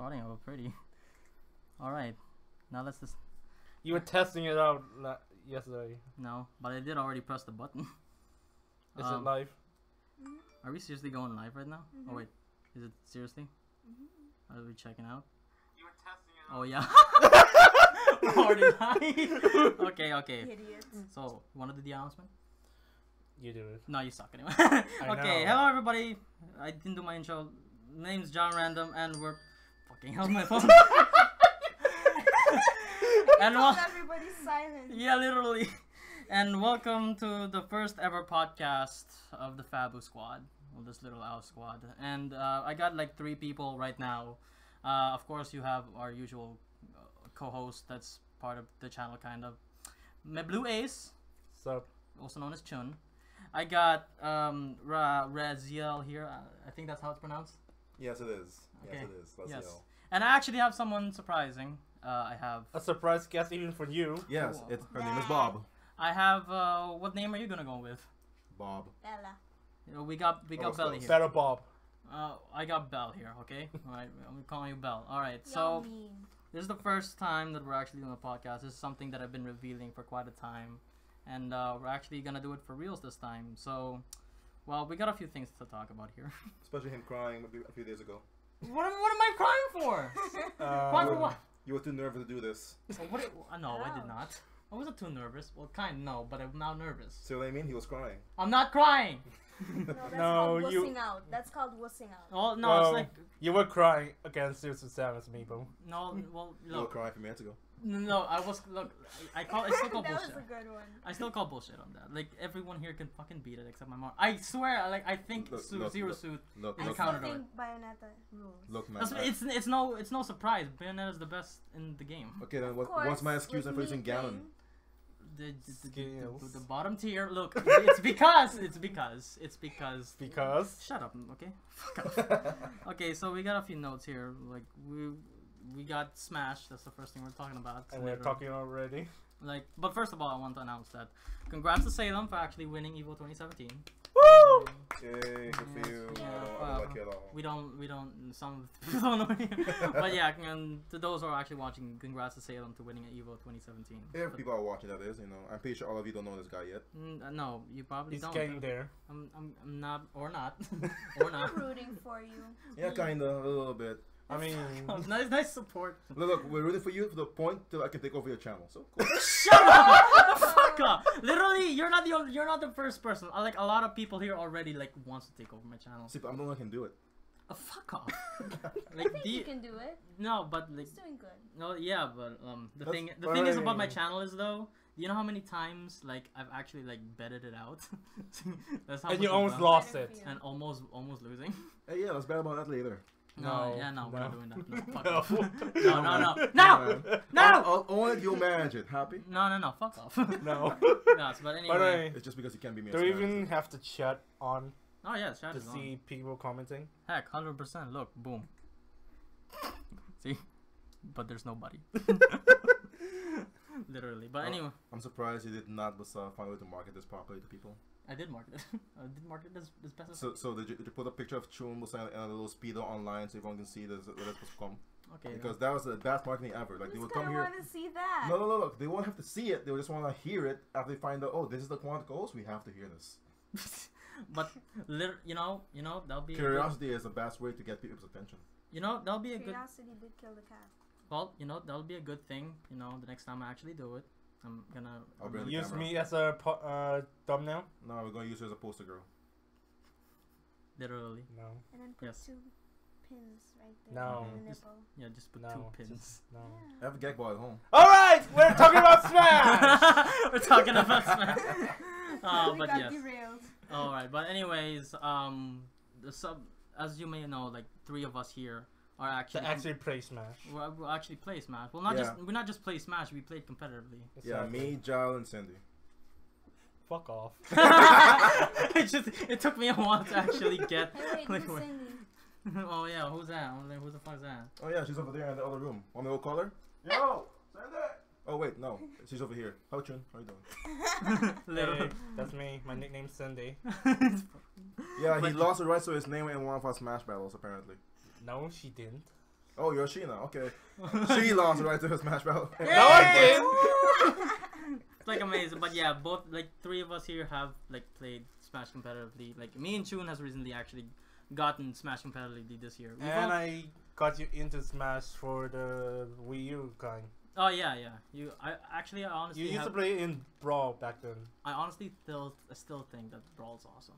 starting out pretty. Alright. Now let's just... You were testing it out yesterday. No, but I did already press the button. Is it live? Are we seriously going live right now? Oh wait, is it seriously? Are we checking out? You were testing it out. Oh yeah. Already live. Okay. Idiots. So, you wanna do the announcement? You do it. No, you suck anyway. I Okay, know. hello everybody. I didn't do my intro. Name's JyleRandom and we're fucking hell my phone. And Everybody's silent. yeah, literally. And welcome to the first ever podcast of the FabÜ squad, well, this little owl squad. And I got like 3 people right now. Of course, you have our usual co-host that's part of the channel, kind of. My Blue Ace, Sup? also known as Chun. I got RaZL here. I think that's how it's pronounced. Yes, it is. Okay. Yes, it is. Let's Yes. go. And I actually have someone surprising. I have. A surprise guest even for you. Yes, Cool. it's, her name is Bob. I have. What name are you gonna go with? Bob. Bella. You know, we got Belly here. Better Bob. I got Belle here. Okay. All right. I'm calling you Belle. All right. Y'all So mean. this is the first time that we're actually doing a podcast. This is something that I've been revealing for quite a time, and we're actually gonna do it for reals this time. So, well, we got a few things to talk about here. Especially him crying maybe a few days ago. What am I crying for? Crying for what? You were too nervous to do this. No, I did Ouch. not. I wasn't too nervous. Well, no, but I'm now nervous. See what I mean? He was crying. I'm not crying. No, that's No, called you- wussing out. That's called wussing out. Oh no, Well, it's like you were crying against Susan Samus, Meepo. no. Well, You were look, crying a few minutes ago. no. I was look. I still call That was bullshit. a good one. I still call bullshit on that. Like everyone here can fucking beat it except my mom. I swear. Like I think Zero Suit. Look, I I look, counted still on think Bayonetta rules. look, man. That's, it's no surprise. Bayonetta is the best in the game. Okay, then Of what's my course, excuse with for using me Gallon? playing- The bottom tier. Look, it's because. Because? Shut up. Okay. Fuck off. Okay, so we got a few notes here. Like we got Smash. That's the first thing we're talking about. And we're later. talking already. Like, but first of all, I want to announce that congrats to Salem for actually winning Evo 2017. Woo! Yay, good for you. Yeah, I don't like it at all. We don't. Some people don't know. But yeah, and to those who are actually watching, congrats to Salem to winning at Evo 2017. If But, people are watching, that is, you know. I'm pretty sure all of you don't know this guy yet. no, you probably He's don't. getting there. I'm not, or not, or not. I'm rooting for you. Yeah, kinda, a little bit. I mean, nice support. Look, we're rooting for you to the point till I can take over your channel. So cool. Shut up! Fuck up! Literally, you're not the first person. Like a lot of people here already like wants to take over my channel. See, but I'm the one who can do it. Fuck off. I Like think you can do it. no, but like It's doing good. no, yeah, but the That's thing is about my fine. channel is though. Do you know how many times like I've actually like betted it out? That's how and much you I've almost done. lost Better it. for you. And almost losing. Hey, yeah, let's bet about that later. No, No, yeah, no, we're not doing that. No, fuck No. off. No. Only you'll manage it. Happy? No, fuck off. No. Yes, but By the anyway. way, It's just because you can't be me. do we even have to chat on Oh yeah, chat to is on. see people commenting? Heck, 100%. Look, boom. See, but there's nobody. Literally, but anyway, I'm surprised you did not find a way to market this properly to people. I did market it. I did market it as best as. So did you put a picture of Chun and a little speedo online so everyone can see this where it's supposed to come? Okay. Because that was the best marketing ever. Like they Who's would come gonna here. want to see that? No, look. They won't have to see it. They just want to hear it after they find out. Oh, this is the quant goals. We have to hear this. But you know, that'll be. Curiosity is the best way to get people's attention. That'll be a good. Curiosity did kill the cat. Well, that'll be a good thing. The next time I actually do it, I'm gonna. I'll bring the Use camera. me as a thumbnail? No, we're gonna use her as a poster girl. Literally. No. And then put Yes. 2 pins right there. No. On the Just- nipple. Yeah, just put No. 2 pins. Just, no. I have a gag ball at home. Alright! We're talking about Smash! We're talking about Smash. We But got yes. derailed. All right, but anyways, as you may know, like 3 of us here are actually To actually play Smash. we'll actually play Smash. Well, Yeah. we not just play Smash. We played competitively. Yeah, me, Jyle, and Cindy. Fuck off. It took me a while to actually get. Hey, wait, like, who's where- Cindy? Oh yeah, who's that? I'm like, who the fuck's that? Oh yeah, she's over there in the other room. Want me to go call her? Yo, Cindy. Oh wait, no, she's over here. How Chun? How you doing? Hey, that's me. My nickname's Cindy. Yeah, he But- lost the rights to his name in one of our Smash battles apparently. No, she didn't. Oh, you're Sheena. Okay. She lost the right to her Smash Battle. No, I did. It's like amazing, but yeah, both like three of us here have like played Smash competitively. Like me and Chun has recently actually gotten Smash competitively this year. And I got you into Smash for the Wii U kind. Oh yeah. I honestly You used have, to play in Brawl back then. I honestly still think that Brawl's awesome.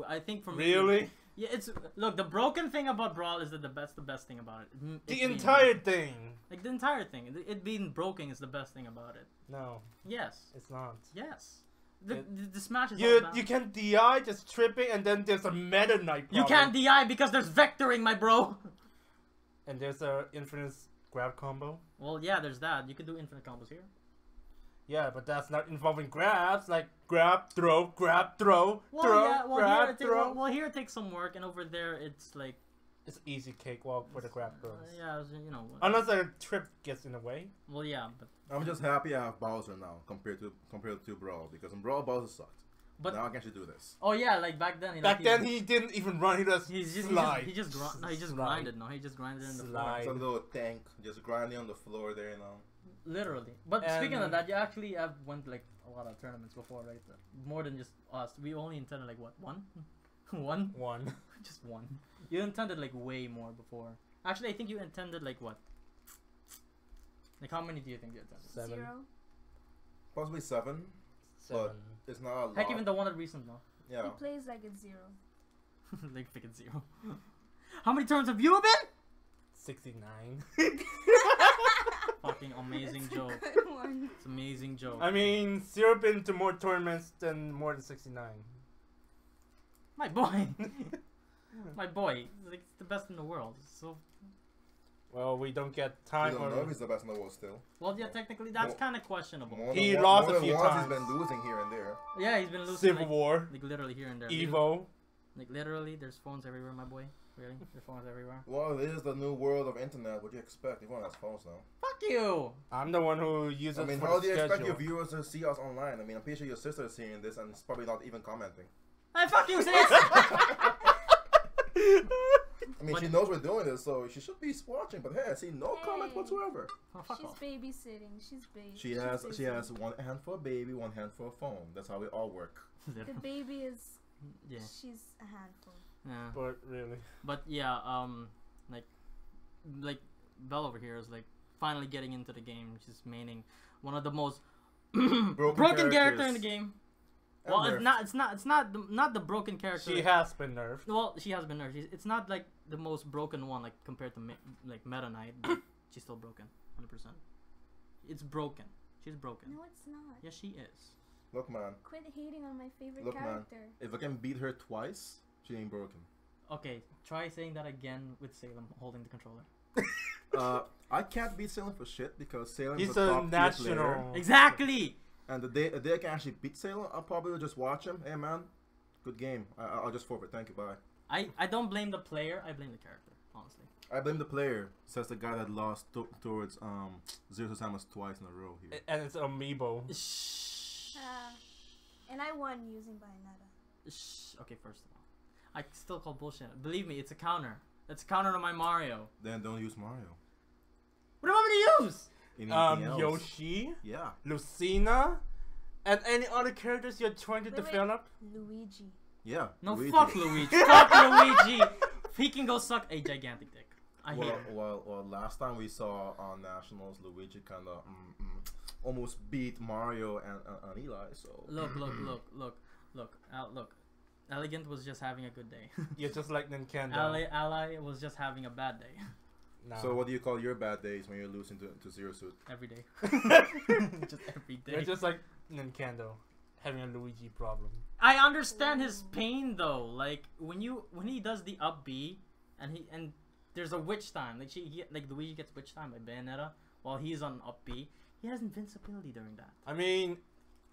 I think for me. Really? Yeah, look. The broken thing about Brawl is that the best thing about it. The entire thing. Like the entire thing. It being broken is the best thing about it. No, Yes. it's not. Yes. The Smash is all You about. can DI just tripping, and then there's a Meta Knight. You can't DI because there's vectoring, my bro. And there's a infinite grab combo. Well, yeah, there's that. You could do infinite combos here. Yeah, but that's not involving grabs. Like grab, throw, throw, grab, throw. Here it takes some work, and over there it's like. It's easy cakewalk for the grab throws. Yeah, you know. Unless a trip gets in the way. Well, yeah, but. I'm just happy I have Bowser now compared to Brawl, because in Brawl Bowser sucked. But now I can actually do this. Oh yeah, like back then. Back then he didn't even run. He just slide. He just grinded. No, he just grinded in the floor. It's a little tank, just grinding on the floor there, you know. Literally. But And speaking of that, you actually have went like a lot of tournaments before, right? More than just us. We only intended like what, one? One. Just one. You intended like way more before. Actually, I think you intended like what? Like how many do you think you intended? 7. 0. Possibly 7. 7. It's not a lot. Heck, even the one at recent though. Yeah. He plays like it's 0. Like freaking 0. How many turns have you been? 69. Fucking amazing That's a joke. good one. It's amazing joke. I mean, 0 been to more tournaments than more than 69. My boy. My boy. Like it's the best in the world. So Well, we don't get We time. don't know if he's the best in the world still. well, yeah, technically that's kind of questionable. He lost a than few once times. He's been losing here and there. Yeah, he's been losing Civil like, War, like literally here and there. Evo. Like literally, there's phones everywhere, my boy. Really, there's phones everywhere. Well, it is the new world of internet. What do you expect? Everyone has phones now. Fuck you. I'm the one who uses I mean, for how the do you expect schedule. your viewers to see us online? I mean, I'm pretty sure your sister is seeing this and it's probably not even commenting. Hey, fuck you, sis. I mean, But- she knows we're doing this, so she should be watching. But hey, I see no comments Hey. whatsoever. Oh, fuck She's off. babysitting. She's She has one hand for a baby, one hand for a phone. That's how we all work. The baby is. Yeah. She's a handful. Yeah. But really, But yeah, like Belle over here is like finally getting into the game. She's maining one of the most broken character in the game. And Well, nerfed. it's not the broken character. she has been nerfed. Well, she has been nerfed. It's not like the most broken one, like compared to like Meta Knight. But she's still broken, 100%. It's broken. She's broken. No, it's not. Yes, she is. Look, man. Quit hating on my favorite Look, man. character. If I can beat her twice, she ain't broken. Okay, try saying that again with Salem holding the controller. I can't beat Salem for shit because Salem He's is a a top tier player. national. Exactly. And the day I can actually beat Salem, I'll probably just watch him. Hey, man, good game. I'll just forfeit. Thank you. Bye. I don't blame the player. I blame the character. Honestly. I blame the player, says the guy that lost towards Zero Samus twice in a row here. And it's amiibo. Shh. And I won using Bayonetta. Shh. Okay, first of all, I still call bullshit. Believe me, it's a counter. It's a counter to my Mario. Then don't use Mario. What do you want me to use? Anything else? Yoshi, Yeah. Lucina, and any other characters you're trying to Wait, wait. develop. Luigi. Yeah. No, Luigi. fuck Luigi. Fuck Luigi. He can go suck a gigantic dick. I hear. Well, last time we saw on Nationals, Luigi kind of almost beat Mario and Eli. So Look. Look. Elegant was just having a good day. You're just like Nintendo. Ally was just having a bad day. Nah. So what do you call your bad days when you're losing to Zero Suit? Every day. Just every day. You're just like Nintendo, having a Luigi problem. I understand his pain though. Like when he does the up B and there's a witch time. Like Luigi gets witch time by Bayonetta while he's on up B. He has invincibility during that. I mean,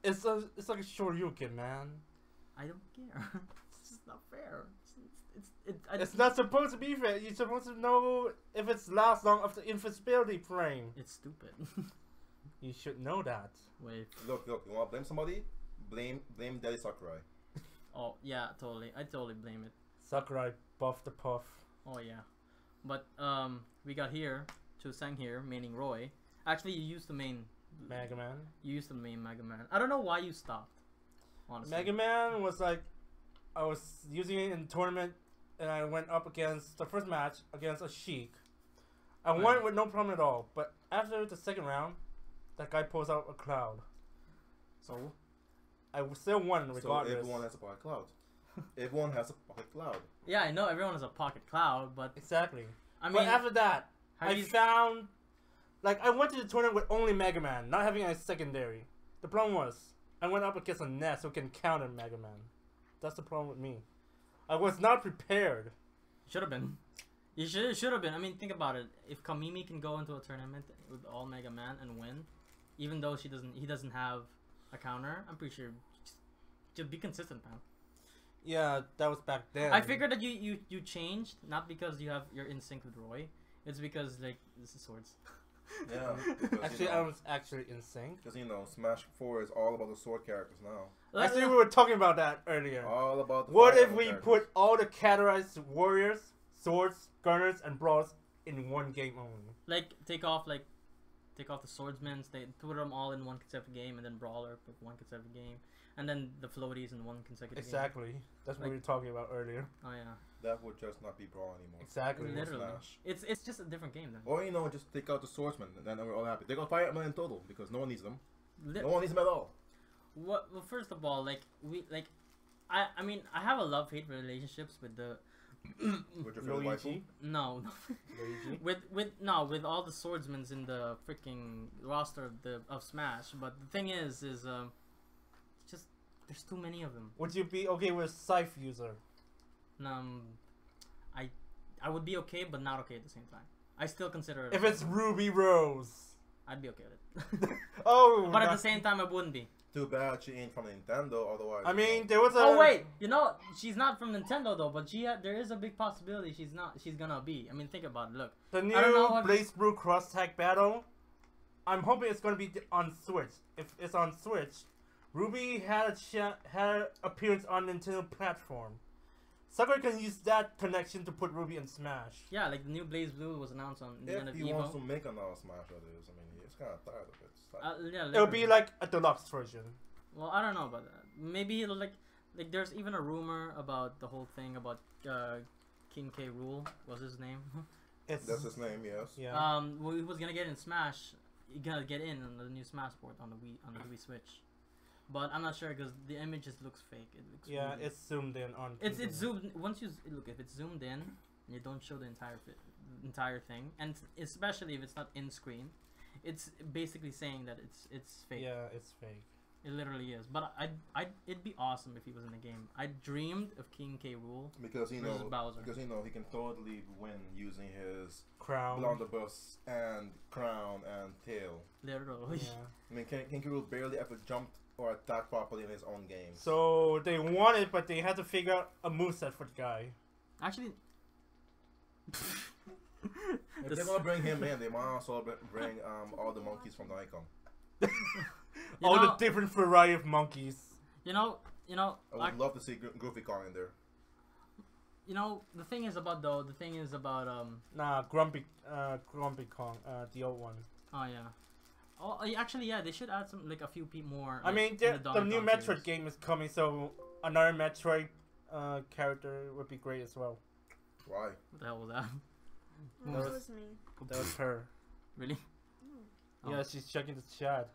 it's like a Shoryuken, man. I don't care. It's just not fair. It's not supposed to be fair. You're supposed to know if it's lasts long after invincibility frame. It's stupid. You should know that. Wait. Look. You want to blame somebody? Blame Daddy Sakurai. Oh yeah, totally. I totally blame it. Sakurai buff the puff. Oh yeah. But we got here to Sang here, meaning Roy. Actually, you used the main Mega Man. You used the main Mega Man. I don't know why you stopped. Honestly. Mega Man was like, I was using it in tournament, and I went up against the first match against a Sheik. I won with no problem at all. But after the second round, that guy pulls out a Cloud. So I still won regardless. So everyone has a pocket cloud. Everyone has a pocket cloud. yeah, I know everyone has a pocket Cloud, but Exactly. I mean, But after that, have I you- found, like, I went to the tournament with only Mega Man, not having a secondary. The problem was, I went up against a Ness who can counter Mega Man. That's the problem with me. I was not prepared. should have been. You should have been. I mean, think about it. If Kamimi can go into a tournament with all Mega Man and win, even though he doesn't have a counter, I'm pretty sure. Just be consistent, man. Yeah, that was back then. I figured that you changed not because you're in sync with Roy. It's because like this is swords. Yeah. Because, Actually, I was actually in sync. Because Smash 4 is all about the sword characters now. Actually, we were talking about that earlier. All about the What fire if we characters. put all the categorized warriors, swords, gunners, and brawls in one game only? like take off the swordsmen. They put them all in one consecutive game, and then brawler with one consecutive game, and then the floaties in one consecutive game. Exactly. That's what we were talking about earlier. Oh yeah. That would just not be Brawl anymore. Exactly. Literally. Smash. It's just a different game then. Or just take out the swordsman, and then we're all happy. Take out firemen in total because no one needs them. Li- No one needs them at all. Well, first of all, I mean, I have a love-hate relationships with the With your favorite Luigi. waifu. no Luigi. with all the swordsmen in the freaking roster of Smash. But the thing is just there's too many of them. Would you be okay with Scythe user? I would be okay, but not okay at the same time. I still consider it. If it's Ruby Rose. I'd be okay with it. Oh. But at the same time, I wouldn't be. Too bad she ain't from Nintendo, otherwise. I mean, there was a. Oh wait, she's not from Nintendo though, but there is a big possibility she's gonna be. I mean, think about it. Look, The I don't know new if- Blaze Brew cross tag battle. I'm hoping it's gonna be on Switch. If it's on Switch, Ruby had had appearance on Nintendo platform. Sucker can use that connection to put Ruby in Smash. yeah, like the new Blaze Blue was announced on the end if of he wants to Evo. make another Smash of this, I mean, he's kind of tired of it. It's like, Yeah, It'll be literally. like a deluxe version. Well, I don't know about that. Maybe it'll like there's even a rumor about the whole thing about King K. Rool was his name. It's that's his name, yes. yeah. Well, he was gonna get in Smash. He gonna get in on the new Smash port on the Wii Switch. But I'm not sure because the image just looks fake. It looks Yeah, really- it's zoomed in on. It's people. zoomed. Once you look, if it's zoomed in, and you don't show the entire thing, and especially if it's not in screen, it's basically saying that it's fake. Yeah, it's fake. It literally is. But it'd be awesome if he was in the game. I dreamed of King K. Rool. Because Versus Bowser. he can totally win using his Crown. blunderbuss and crown and tail. Literally. Yeah. I mean, King K. Rool barely ever jumped or attacked properly in his own games. So they want it, but they had to figure out a moveset for the guy. Actually. If This- they're gonna bring him in, they might also bring all the monkeys from the icon. You All know- the different variety of monkeys. You know, I would like, love to see Goofy Kong in there. the thing is about Nah, Grumpy Kong, the old one. oh yeah. Oh, actually, yeah, they should add some a few more. I mean, in the Donkey new Kong Metroid series. game is coming, so another Metroid character would be great as well. Why? What the hell was that? No, That it was- was me. That was her. Really? Oh. Yeah, she's checking the chat.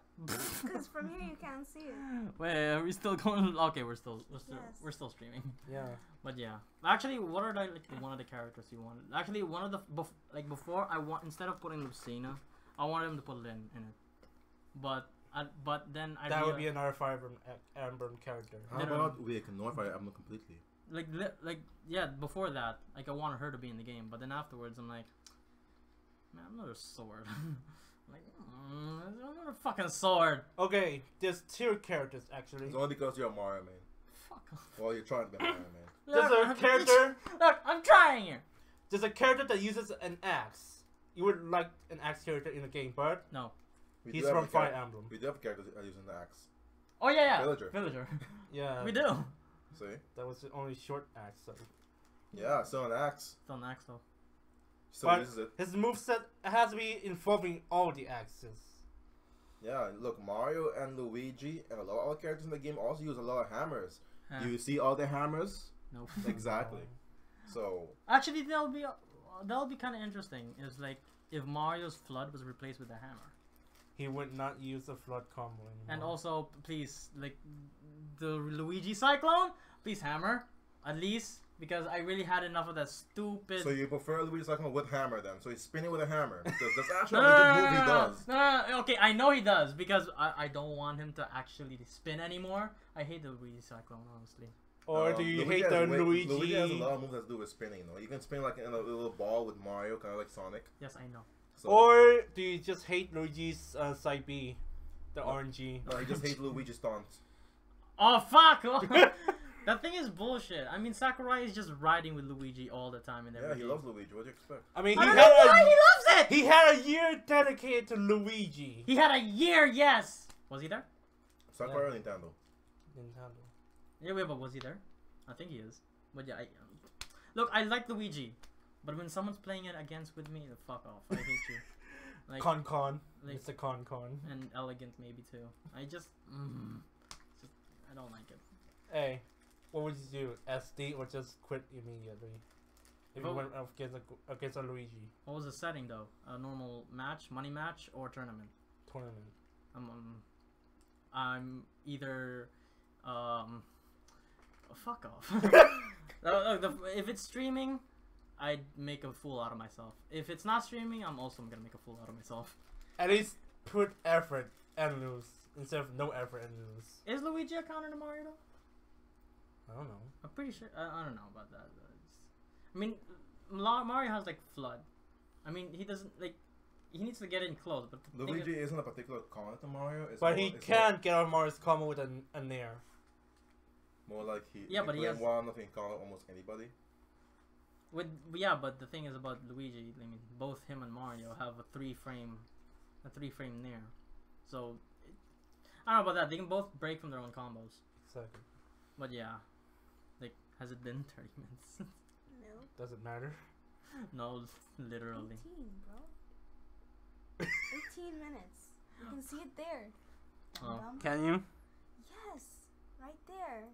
Because from here you can't see it. Wait, are we still going? Okay, we're still Yes. we're still streaming. Yeah. But yeah, actually, what are one of the characters you wanted? Actually, one of the before I want instead of putting Lucina, I wanted him to put Lin in it. But then I That would be another Fire Emblem character. How Literally. about we ignore Fire Emblem completely? yeah, before that, I wanted her to be in the game, but then afterwards I'm like, man, another sword. Another fucking sword. Okay, there's two characters actually. It's only because you're a Mario man. Fuck off. Well, you're trying to be a Mario man. There's a character. Look, I'm trying here. There's a character that uses an axe. You would like an axe character in the game, but No. We he's do have from a Fire char- Emblem. We do have characters using the axe. Oh yeah. Villager. Yeah. We do. See? That was the only short axe. So. Yeah, so an axe. Still an axe though. So but this is it. his moveset has to be involving all the axes. Yeah, look, Mario and Luigi and a lot of other characters in the game also use a lot of hammers. Huh. You see all the hammers? No. Exactly. So Actually, that'll be kind of interesting. Is like if Mario's flood was replaced with a hammer. He would not use a flood combo anymore. And also, please, like the Luigi Cyclone, please hammer at least, because I really had enough of that stupid. so you prefer Luigi Cyclone with hammer then? So he's spinning with a hammer because that's No, actually no, a no, legit no, move he no, does. no. Okay, I know he does because I don't want him to actually spin anymore. I hate the Luigi Cyclone, honestly. Or do you Luigi hate the has Luigi? Luigi has a lot of moves that do with spinning. You can spin like in a little ball with Mario, kind of like Sonic. Yes, I know. So, Or do you just hate Luigi's side B, the RNG? no, he just hates Luigi stunts. Oh fuck! That thing is bullshit. I mean, Sakurai is just riding with Luigi all the time and Yeah, everything. he loves Luigi. What do you expect? I mean, I don't know why he loves it. he had a year dedicated to Luigi. He had a year, yes. Was he there? Sakurai or Yeah. Nintendo? Nintendo. Yeah, wait, but was he there? I think he is. But yeah, look, I like Luigi, but when someone's playing it against with me, fuck off. I hate you. Like, Con. like- It's a con. and elegant maybe too. I just I don't like it. Hey, what would you do? SD or just quit immediately? If you Well- went up against a Luigi What was the setting though? A normal match, money match, or tournament? tournament. I'm either fuck off. If it's streaming, I'd make a fool out of myself. If it's not streaming, I'm also gonna make a fool out of myself. At least put effort and lose instead of no effort and lose. Is Luigi a counter to Mario though? I don't know. I'm pretty sure. I don't know about that. I mean, Mario has like flood. I mean, he doesn't like. He needs to get in close, but the thing Luigi is, isn't a particular counter to Mario. It's But more, he it's can get out of Mario's combo with a nair. More like he. Yeah, but he has- one of he can counter almost anybody. but the thing is about Luigi. I mean, both him and Mario have a three frame nair. So I don't know about that. They can both break from their own combos. Exactly. But yeah, like, has it been 30 minutes? No. Does it matter? No, literally. 18, bro. 18 minutes. You can see it there. Oh. Dum-dum. Can you? Yes, right there.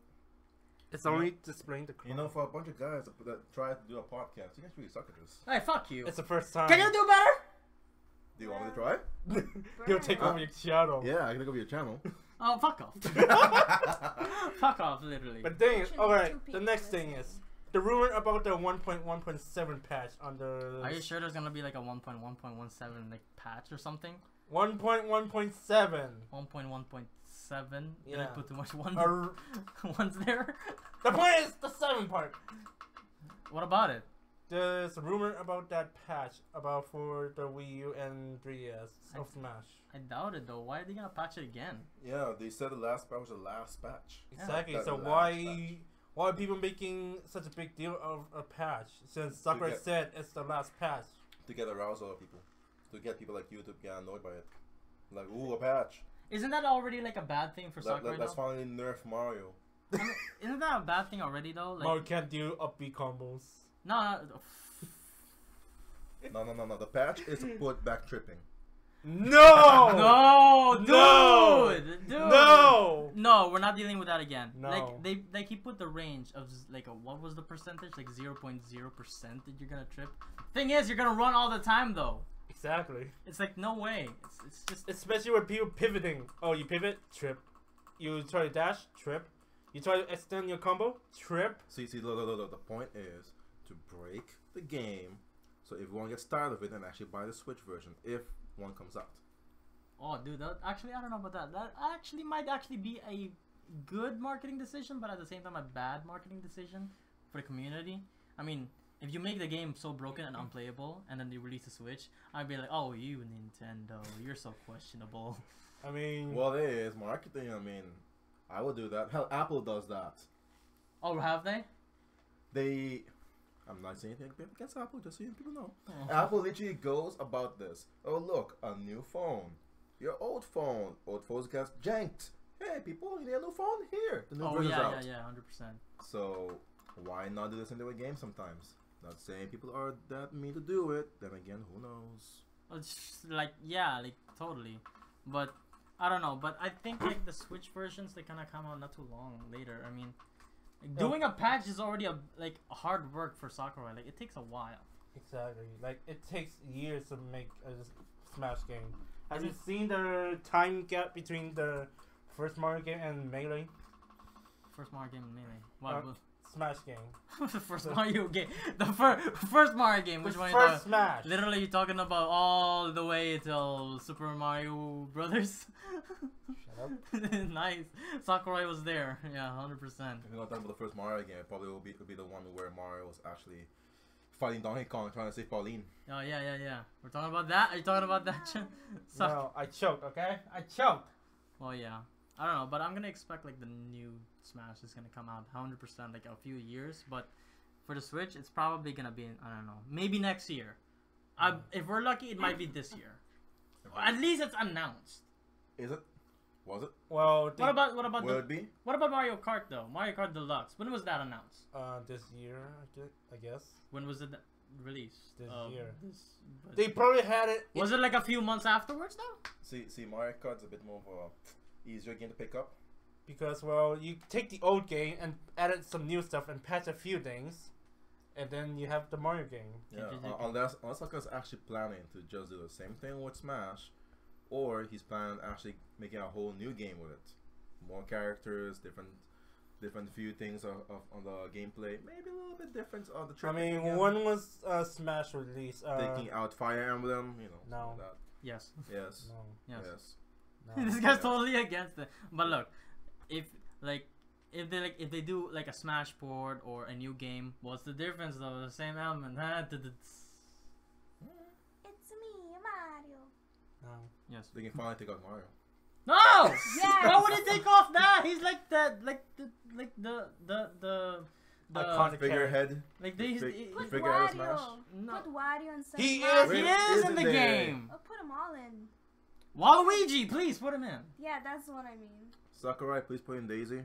It's only displaying the. You know, for a bunch of guys that try to do a podcast, you guys really suck at this. Hey, fuck you. It's the first time. Can you do better? Do you want me to try? He'll take over your shadow. Yeah, I can take over your channel. Oh, fuck off. Fuck off, literally. But thing is, Should alright, two the people next thing listening. is the rumor about the 1.1.7 patch on the. Are you sure there's gonna be like a 1.1.17 like patch or something? 1.1.7. 1.1.7? Did I Yeah. put too much ones, Or- ones there? The point is the 7 part. What about it? There's a rumor about that patch about for the Wii U and 3DS of Smash. I doubt it though. Why are they gonna patch it again? Yeah, they said the last patch was the last patch. Exactly. That's So the last why are people making such a big deal of a patch? Since Sakurai get- said it's the last patch. To get aroused other people. To get people like you to get annoyed by it. Like, ooh, a patch. Isn't that already like a bad thing for Sakurai Let's though? finally nerf Mario. I mean, isn't that a bad thing already though? Like, Mario can't do upbeat combos. no. No. The patch is to put back tripping. No! No, dude, No! dude. No! No, we're not dealing with that again. No. Like he put the range of like what was the percentage? Like 0.0% that you're gonna trip. Thing is, you're gonna run all the time though. Exactly. It's like no way. It's just Especially with people pivoting. Oh, you pivot, trip. You try to dash, trip. You try to extend your combo, trip. See, look. The point is to break the game so everyone gets tired of it and actually buy the Switch version if one comes out. oh, dude. That actually, I don't know about that. That actually might actually be a good marketing decision, but at the same time, a bad marketing decision for the community. I mean, if you make the game so broken and unplayable, and then they release a Switch, I'd be like, oh, you Nintendo, you're so questionable. I mean, Well, it is marketing. I mean, I would do that. Hell, Apple does that. Oh, have they? I'm not saying anything against Apple, just so you people know. Oh. Apple literally goes about this. Oh, look, a new phone. Your old phones get janked. Hey, people, you need a new phone? Here, the new Oh version's yeah, out. yeah, 100%. So, why not do this in the game sometimes? Not saying people are that mean to do it. Then again, who knows? It's like yeah, like totally, but I don't know. But I think like the Switch versions they kind of come out not too long later. I mean, like, doing a patch is already a hard work for Sakurai. Like it takes a while. Exactly. Like it takes years to make a Smash game. Have you seen the time gap between the first Mario game and Melee? First Mario game in Melee. What? Smash game. The first Mario game. The first Mario game. Which one? First Smash. Literally, you're talking about all the way till Super Mario Brothers. Shut up. Nice. Sakurai was there. Yeah, 100%. If you're not talking about the first Mario game, it probably will be the one where Mario was actually fighting Donkey Kong, trying to save Pauline. Oh yeah. We're talking about that. Are you talking about that? No, I choked. Okay, I choked. Well, yeah. I don't know, but I'm gonna expect like the new Smash is gonna come out 100% like a few years. But for the Switch, it's probably gonna be I don't know, maybe next year. If we're lucky, it might be this year. At least it's announced. Is it? Was it? Well, What about Will it be? what about Mario Kart though? Mario Kart Deluxe. When was that announced? this year, I guess. When was it released? This year. But They probably had it. was it like a few months afterwards though? See, Mario Kart's a bit more of a easier game to pick up. Because, well, you take the old game and added some new stuff and patch a few things, and then you have the Mario game. Yeah, unless Saka's actually planning to just do the same thing with Smash, or he's planning actually making a whole new game with it. More characters, different few things on the gameplay. Maybe a little bit different on the I training. mean, when was Smash released? Taking out Fire Emblem, you know. No. Like that. Yes. Yes. No. Yes. Yes. No. This guy's totally against it. But look, if they do like a Smash port or a new game, what's the difference though? The same element. It's me, Mario. No. Yes. They can finally take out Mario. No! Yes! Why would it take off that? He's like the Iconic Figurehead. like they Put Figure Smash. Wario. No. Put Wario and some He Mario. He Where is in the there? game. Oh, put them all in. Waluigi, please put him in. Yeah, that's the one I mean. Sakurai, please put in Daisy.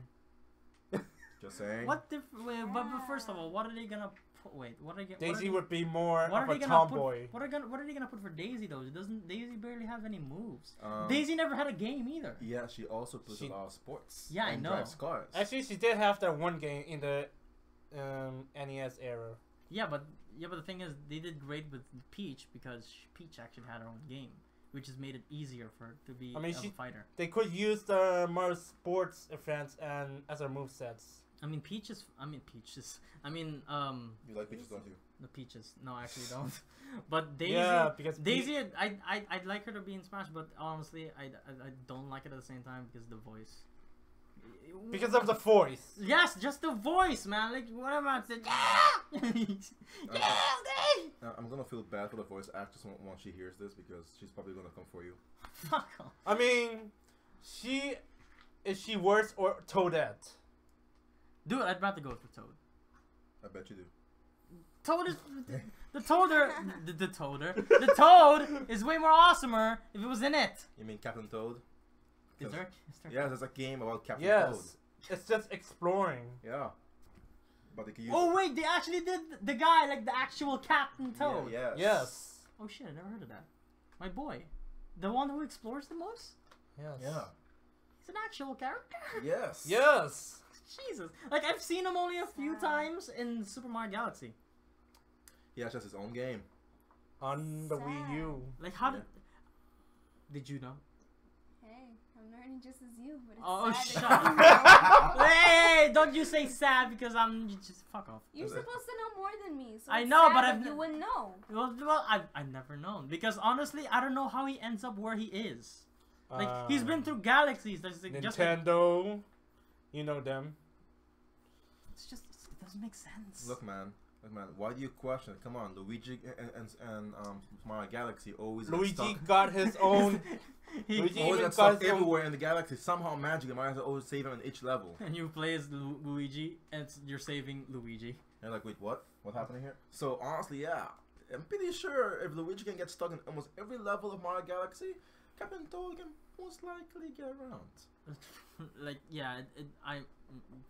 Just saying. What but first of all, what are they gonna put? Wait, what are they? Daisy would be more What of are a they gonna tomboy. put? What are they gonna put for Daisy though? Doesn't Daisy barely have any moves? Um, Daisy never had a game either. Yeah, she also plays She- a lot of sports. Yeah, I and know. drives cars. Actually, she did have that one game in the NES era. Yeah, but the thing is, they did great with Peach because Peach actually had her own game, which has made it easier for her to be I mean, a fighter. They could use the Mario Sports events and as our movesets. Peaches. You like Peaches, don't you? The Peaches. No, I actually don't. But Daisy. Yeah, because Daisy, I'd like her to be in Smash, but honestly, I don't like it at the same time because the voice. because of the voice. Yes, just the voice, man. Like what am I saying? I'm gonna feel bad for the voice actress once she hears this because she's probably gonna come for you. Fuck off. I mean, is she worse or Toadette? Dude, I'd rather go for Toad. I bet you do. Toad is the Toad is way more awesomer if it was in it. You mean Captain Toad? Is there? Yeah, there's a game about Captain Yes, Toad. it's just exploring. Yeah. But they can use Oh wait, they actually did the guy like the actual Captain Toad. Yeah, yes. Yes. Oh shit, I never heard of that. My boy, the one who explores the most. Yes. Yeah. He's an actual character. Yes. Yes. Jesus, like I've seen him only a few times in Super Mario Galaxy. He has just his own game. On the Wii U. Like how Yeah. did you know? Hey, I'm learning just as you, but it's Oh sad shut that up! Hey, don't you say sad because I'm just fuck off. You're supposed to know more than me, so I it's know, sad but that I've you wouldn't know. Well, I've never known because honestly, I don't know how he ends up where he is. Like he's been through galaxies. There's like, just like, Nintendo. You know them. it doesn't make sense. Look, man. Why do you question it? Come on, Luigi and Mario Galaxy always get Luigi stuck. got his own. Luigi Always even get got stuck his own. everywhere in the galaxy. Somehow magically, Mario has to always save him in each level. And you play as Luigi, and you're saving Luigi. And you're like, wait, what? What happened here? So honestly, yeah, I'm pretty sure if Luigi can get stuck in almost every level of Mario Galaxy, Captain Toad can most likely get around. Like yeah,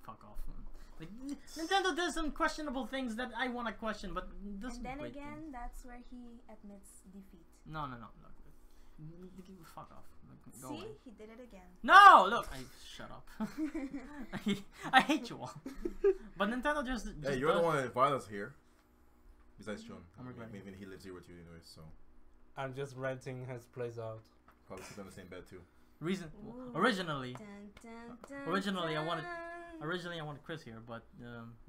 fuck off. Like, Nintendo does some questionable things that I want to question, but does And then great again, things. that's where he admits defeat. No. Look, fuck off. Go See, away. he did it again. No, look. Shut up. I hate you all. But Nintendo just Hey, you're the one that invited us here. Besides John. I'm regretting Maybe he lives here with you anyway, so I'm just renting his place out. probably sleep in the same bed too. Ooh. Originally, Dun, dun, dun, Originally, I wanted- dun. originally I wanted Chris here, but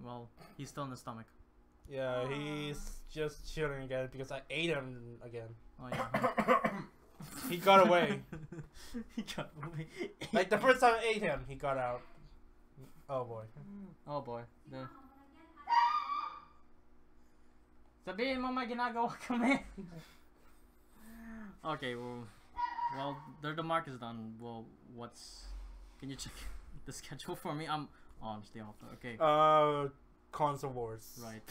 well, he's still in the stomach. Yeah, Aw. he's just chilling again because I ate him again. Oh yeah. He got away. He got away. Like the first time I ate him, he got out. Oh boy. Oh boy. Sabihin mo may ginagawa kami. Okay, well, the mark is done. Well, can you check the schedule for me? I'm honestly off. Okay, Console Wars. right.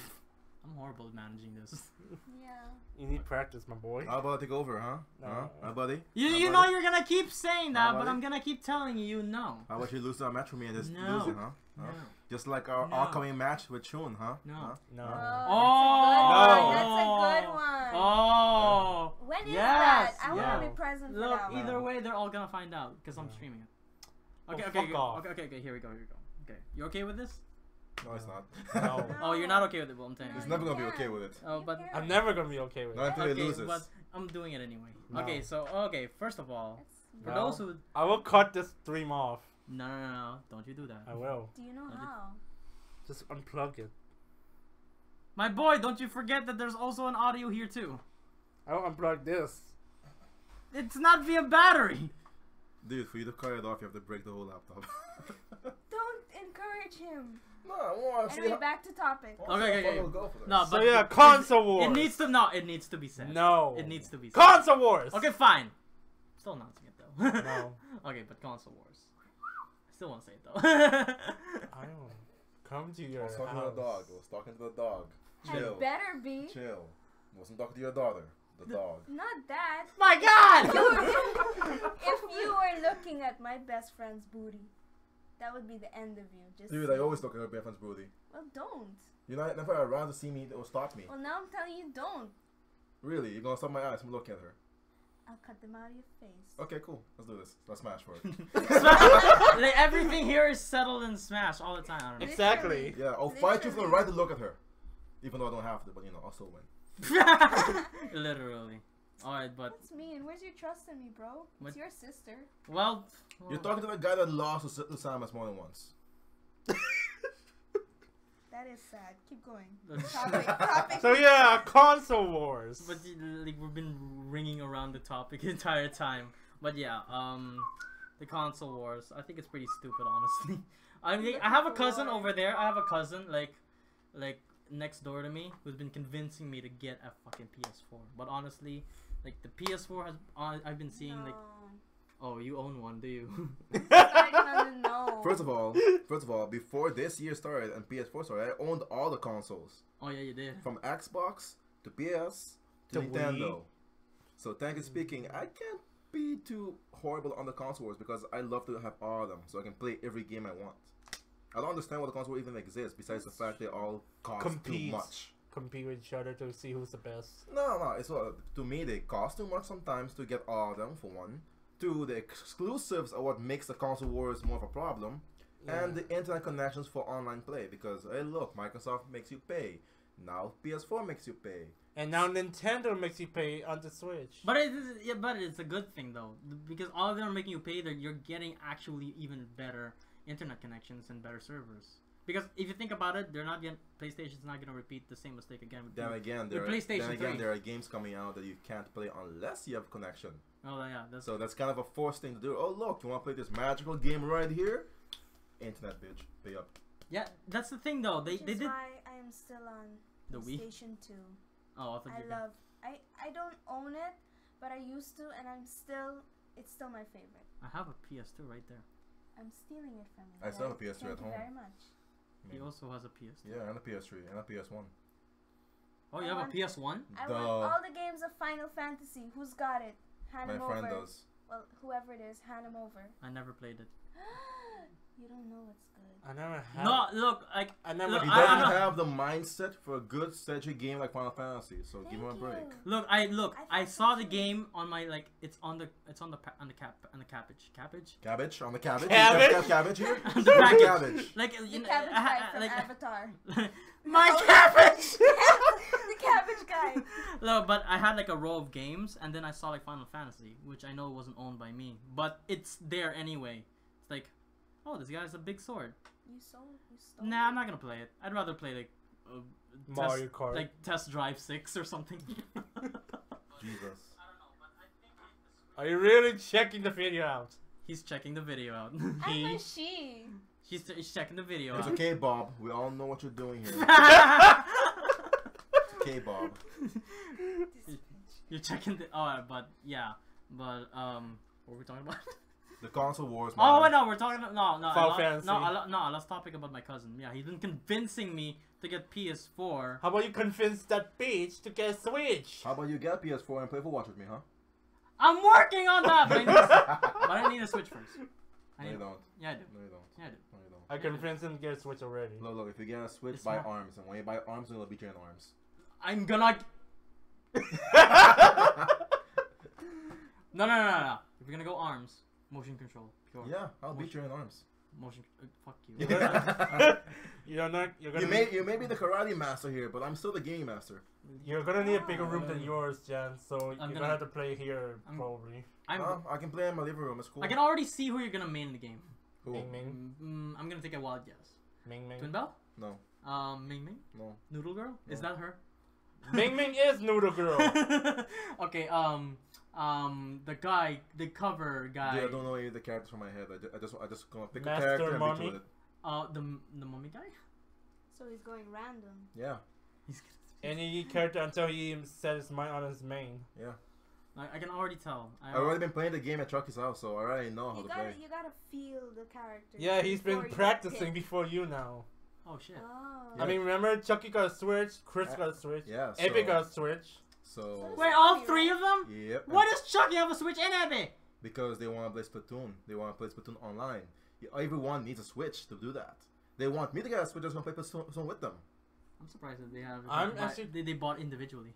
I'm horrible at managing this. Yeah. You need practice, my boy. How about I take over, huh? No. Huh? Huh, buddy? You Huh, know buddy? you're gonna keep saying that, but buddy? I'm gonna keep telling you no. How about you lose that match with me and just No. lose it, huh? No. Huh? Just like our No. upcoming match with Chun, huh? No. Huh? No. Oh, No. that's a good one. Oh. When is Yes, that? I yeah. want to be present for Look, that one. either way, they're all gonna find out because I'm No. streaming it. Oh, Okay, fuck off. okay. Here we go. Okay, you okay with this? No, it's not. No. Oh, you're not okay with it. Well, I'm saying. It's No, never you gonna be okay can't. with it. Oh, You but can't. I'm never gonna be okay with Not it. until he okay, loses. but I'm doing it anyway. No. Okay, so first of all, It's- for No. those who I will cut this stream off. no, don't you do that. I will. Do you know I did- how? Just unplug it. My boy, don't you forget that there's also an audio here too. I will unplug this. It's not via battery. Dude, for you to cut it off, you have to break the whole laptop. Don't encourage him. No, I want to see Anyway, how back to topic. Okay. we'll go for this. No, So but yeah, Console Wars. It needs to be said. No. It needs to be said. Console Wars. Okay, fine. Still announcing it though. No. Okay, but console wars. I still want to say it though. I don't come to I your was talking to house. the dog. I was talking to the dog. I Chill. better be. Chill. I wasn't talking to your daughter. The dog. Not that. My God! If you were looking at my best friend's booty, that would be the end of you. Just Dude, I always look at her boyfriend's booty. Well, don't. You're not never around to see me or stop me. Well, now I'm telling you, don't. Really? You're gonna stop my eyes from looking at her. I'll cut them out of your face. Okay, cool. Let's do this. Let's smash for it. Like, everything here is settled in Smash all the time. I don't know. Exactly. Yeah, I'll fight you for the right to look at her. Even though I don't have to, but I'll still win. Literally. Alright, but What's mean? Where's your trust in me, bro? What? It's your sister. well, You're talking to the guy that lost to Samus more than once. That is sad. Keep going. That's- Topic. So yeah, Console Wars. But like we've been ringing around the topic the entire time. But yeah, the console wars. I think it's pretty stupid, honestly. I mean, I have a cousin over there. I have a cousin like next door to me who's been convincing me to get a fucking PS4. But honestly, like the PS4 has I've been seeing like, oh, you own one, do you? No. First of all, before this year started and PS4 started, I owned all the consoles. Oh yeah, you did. From Xbox to PS to To Nintendo. Wii. So technically speaking, I can't be too horrible on the consoles because I love to have all of them so I can play every game I want. I don't understand why the console even exists besides the fact they all cost Compete. too much. Compete with each other to see who's the best. No, it's to me they cost too much sometimes to get all of them for one. Two, the exclusives are what makes the console wars more of a problem. Yeah. And the internet connections for online play because hey look, Microsoft makes you pay. Now PS4 makes you pay. And now Nintendo makes you pay on the Switch. But it's a good thing though, because all of them are making you pay. That you're getting actually even better internet connections and better servers. Because if you think about it, PlayStation's not gonna repeat the same mistake again. With Then again, with PlayStation 3. there are games coming out that you can't play unless you have connection. Oh yeah, So that's kind of a forced thing to do. Oh look, you want to play this magical game right here? Internet, bitch, pay up. yeah. That's the thing though. They Which did is why I am still on the Wii. PlayStation 2. Oh, I thought you did. I don't own it, but I used to, and it's still my favorite. I have a PS2 right there. I'm stealing it from you. I still have a guys. PS2 at Thank you home. very much. He also has a PS2. Yeah, and a PS3 and a PS1. Oh, you I have a want- PS1? I Duh. want all the games of Final Fantasy. Who's got it? Hand My him friend over. does. Well, whoever it is, hand him over. I never played it. You don't know what's good. I never had. No, look, I never. look, He I doesn't don't know. have the mindset for a good strategy game like Final Fantasy, so give him a Thank break. you. Look, I thought saw so the too. game on my it's on the cabbage. Cabbage on the cabbage. Cabbage? You have cabbage here. The package. Cabbage. Like The you know, cabbage guy from like Avatar. my Oh, cabbage. The cabbage guy. No, but I had like a row of games, and then I saw like Final Fantasy, which I know wasn't owned by me, but it's there anyway. It's like, oh, this guy has a big sword. You stole. Nah, I'm not gonna play it. I'd rather play like Mario Kart. like Test Drive 6 or something. Jesus. Are you really checking the video out? He's checking the video out. I'm a she. She's checking the video It's out. okay, Bob. We all know what you're doing here. Okay, Bob. You're checking the. But yeah, but what were we talking about? The console wars. Oh man. wait, no, we're talking. Final Fantasy. Last topic about my cousin. Yeah, he's been convincing me to get PS4. How about you convince that bitch to get a Switch? How about you get PS4 and play Overwatch with me, huh? I'm working on that, but I need a Switch first. No, you don't. Yeah, I do. No, you don't. Yeah, I do. No, you don't. I convinced him to get a Switch already. Look, if you get a Switch, It's buy not- ARMS. And when you buy ARMS, it'll beat you in ARMS. I'm gonna. No. If we're gonna go arms, motion control. Pure. Yeah, I'll beat you in ARMS. Motion. Fuck you. You're gonna You may be the karate master here, but I'm still the game master. You're gonna need a bigger room than yours, Jan. So you're gonna- gonna have to play here I'm- probably. I can play in my living room. It's cool. I can already see who you're gonna main in the game. Cool. Ming Ming, I'm gonna take a wild guess. Ming Ming. Twin Bell? No, Ming Ming? no. Noodle Girl? Is No. that her? Ming Ming is Noodle Girl. Okay, the guy, the cover guy. Dude, I don't know any of the characters from my head. I just gonna pick Master a character and beat Mummy? you with it. The mummy guy? So he's going random. Yeah, He's. Any character until he set his mind on his main. yeah. I can already tell. I've already been playing the game at Chucky's house, so I already know how You to gotta, play. you gotta feel the character. Yeah, he's been before you practicing pick. before you now. Oh shit. Oh. I mean, remember Chucky got a Switch, Chris got a Switch, Yeah, Epic so- got a Switch. So, Wait, all three of them? yep. Why does Chucky have a Switch and Abby? Because they want to play Splatoon. They want to play Splatoon online. Everyone needs a Switch to do that. They want me to get a Switch. I'm gonna play Splatoon with them. I'm surprised that they have. I'm actually- they bought individually.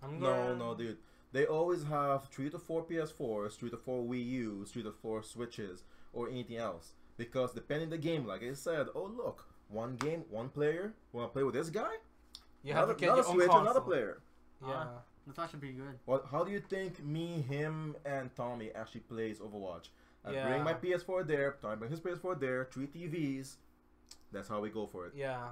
I'm No, gonna... no, dude. They always have 3 to 4 PS4s, 3 to 4 Wii U's, 3 to 4 Switches, or anything else. Because depending on the game, like I said, oh look, one game, one player. Want to play with this guy? You have to get another your own Switch, console. another player. Yeah. That's actually pretty good. Well, how do you think me, him, and Tommy actually plays Overwatch? I Yeah. bring my PS4 there, Tommy brings his PS4 there, 3 TVs. That's how we go for it. Yeah.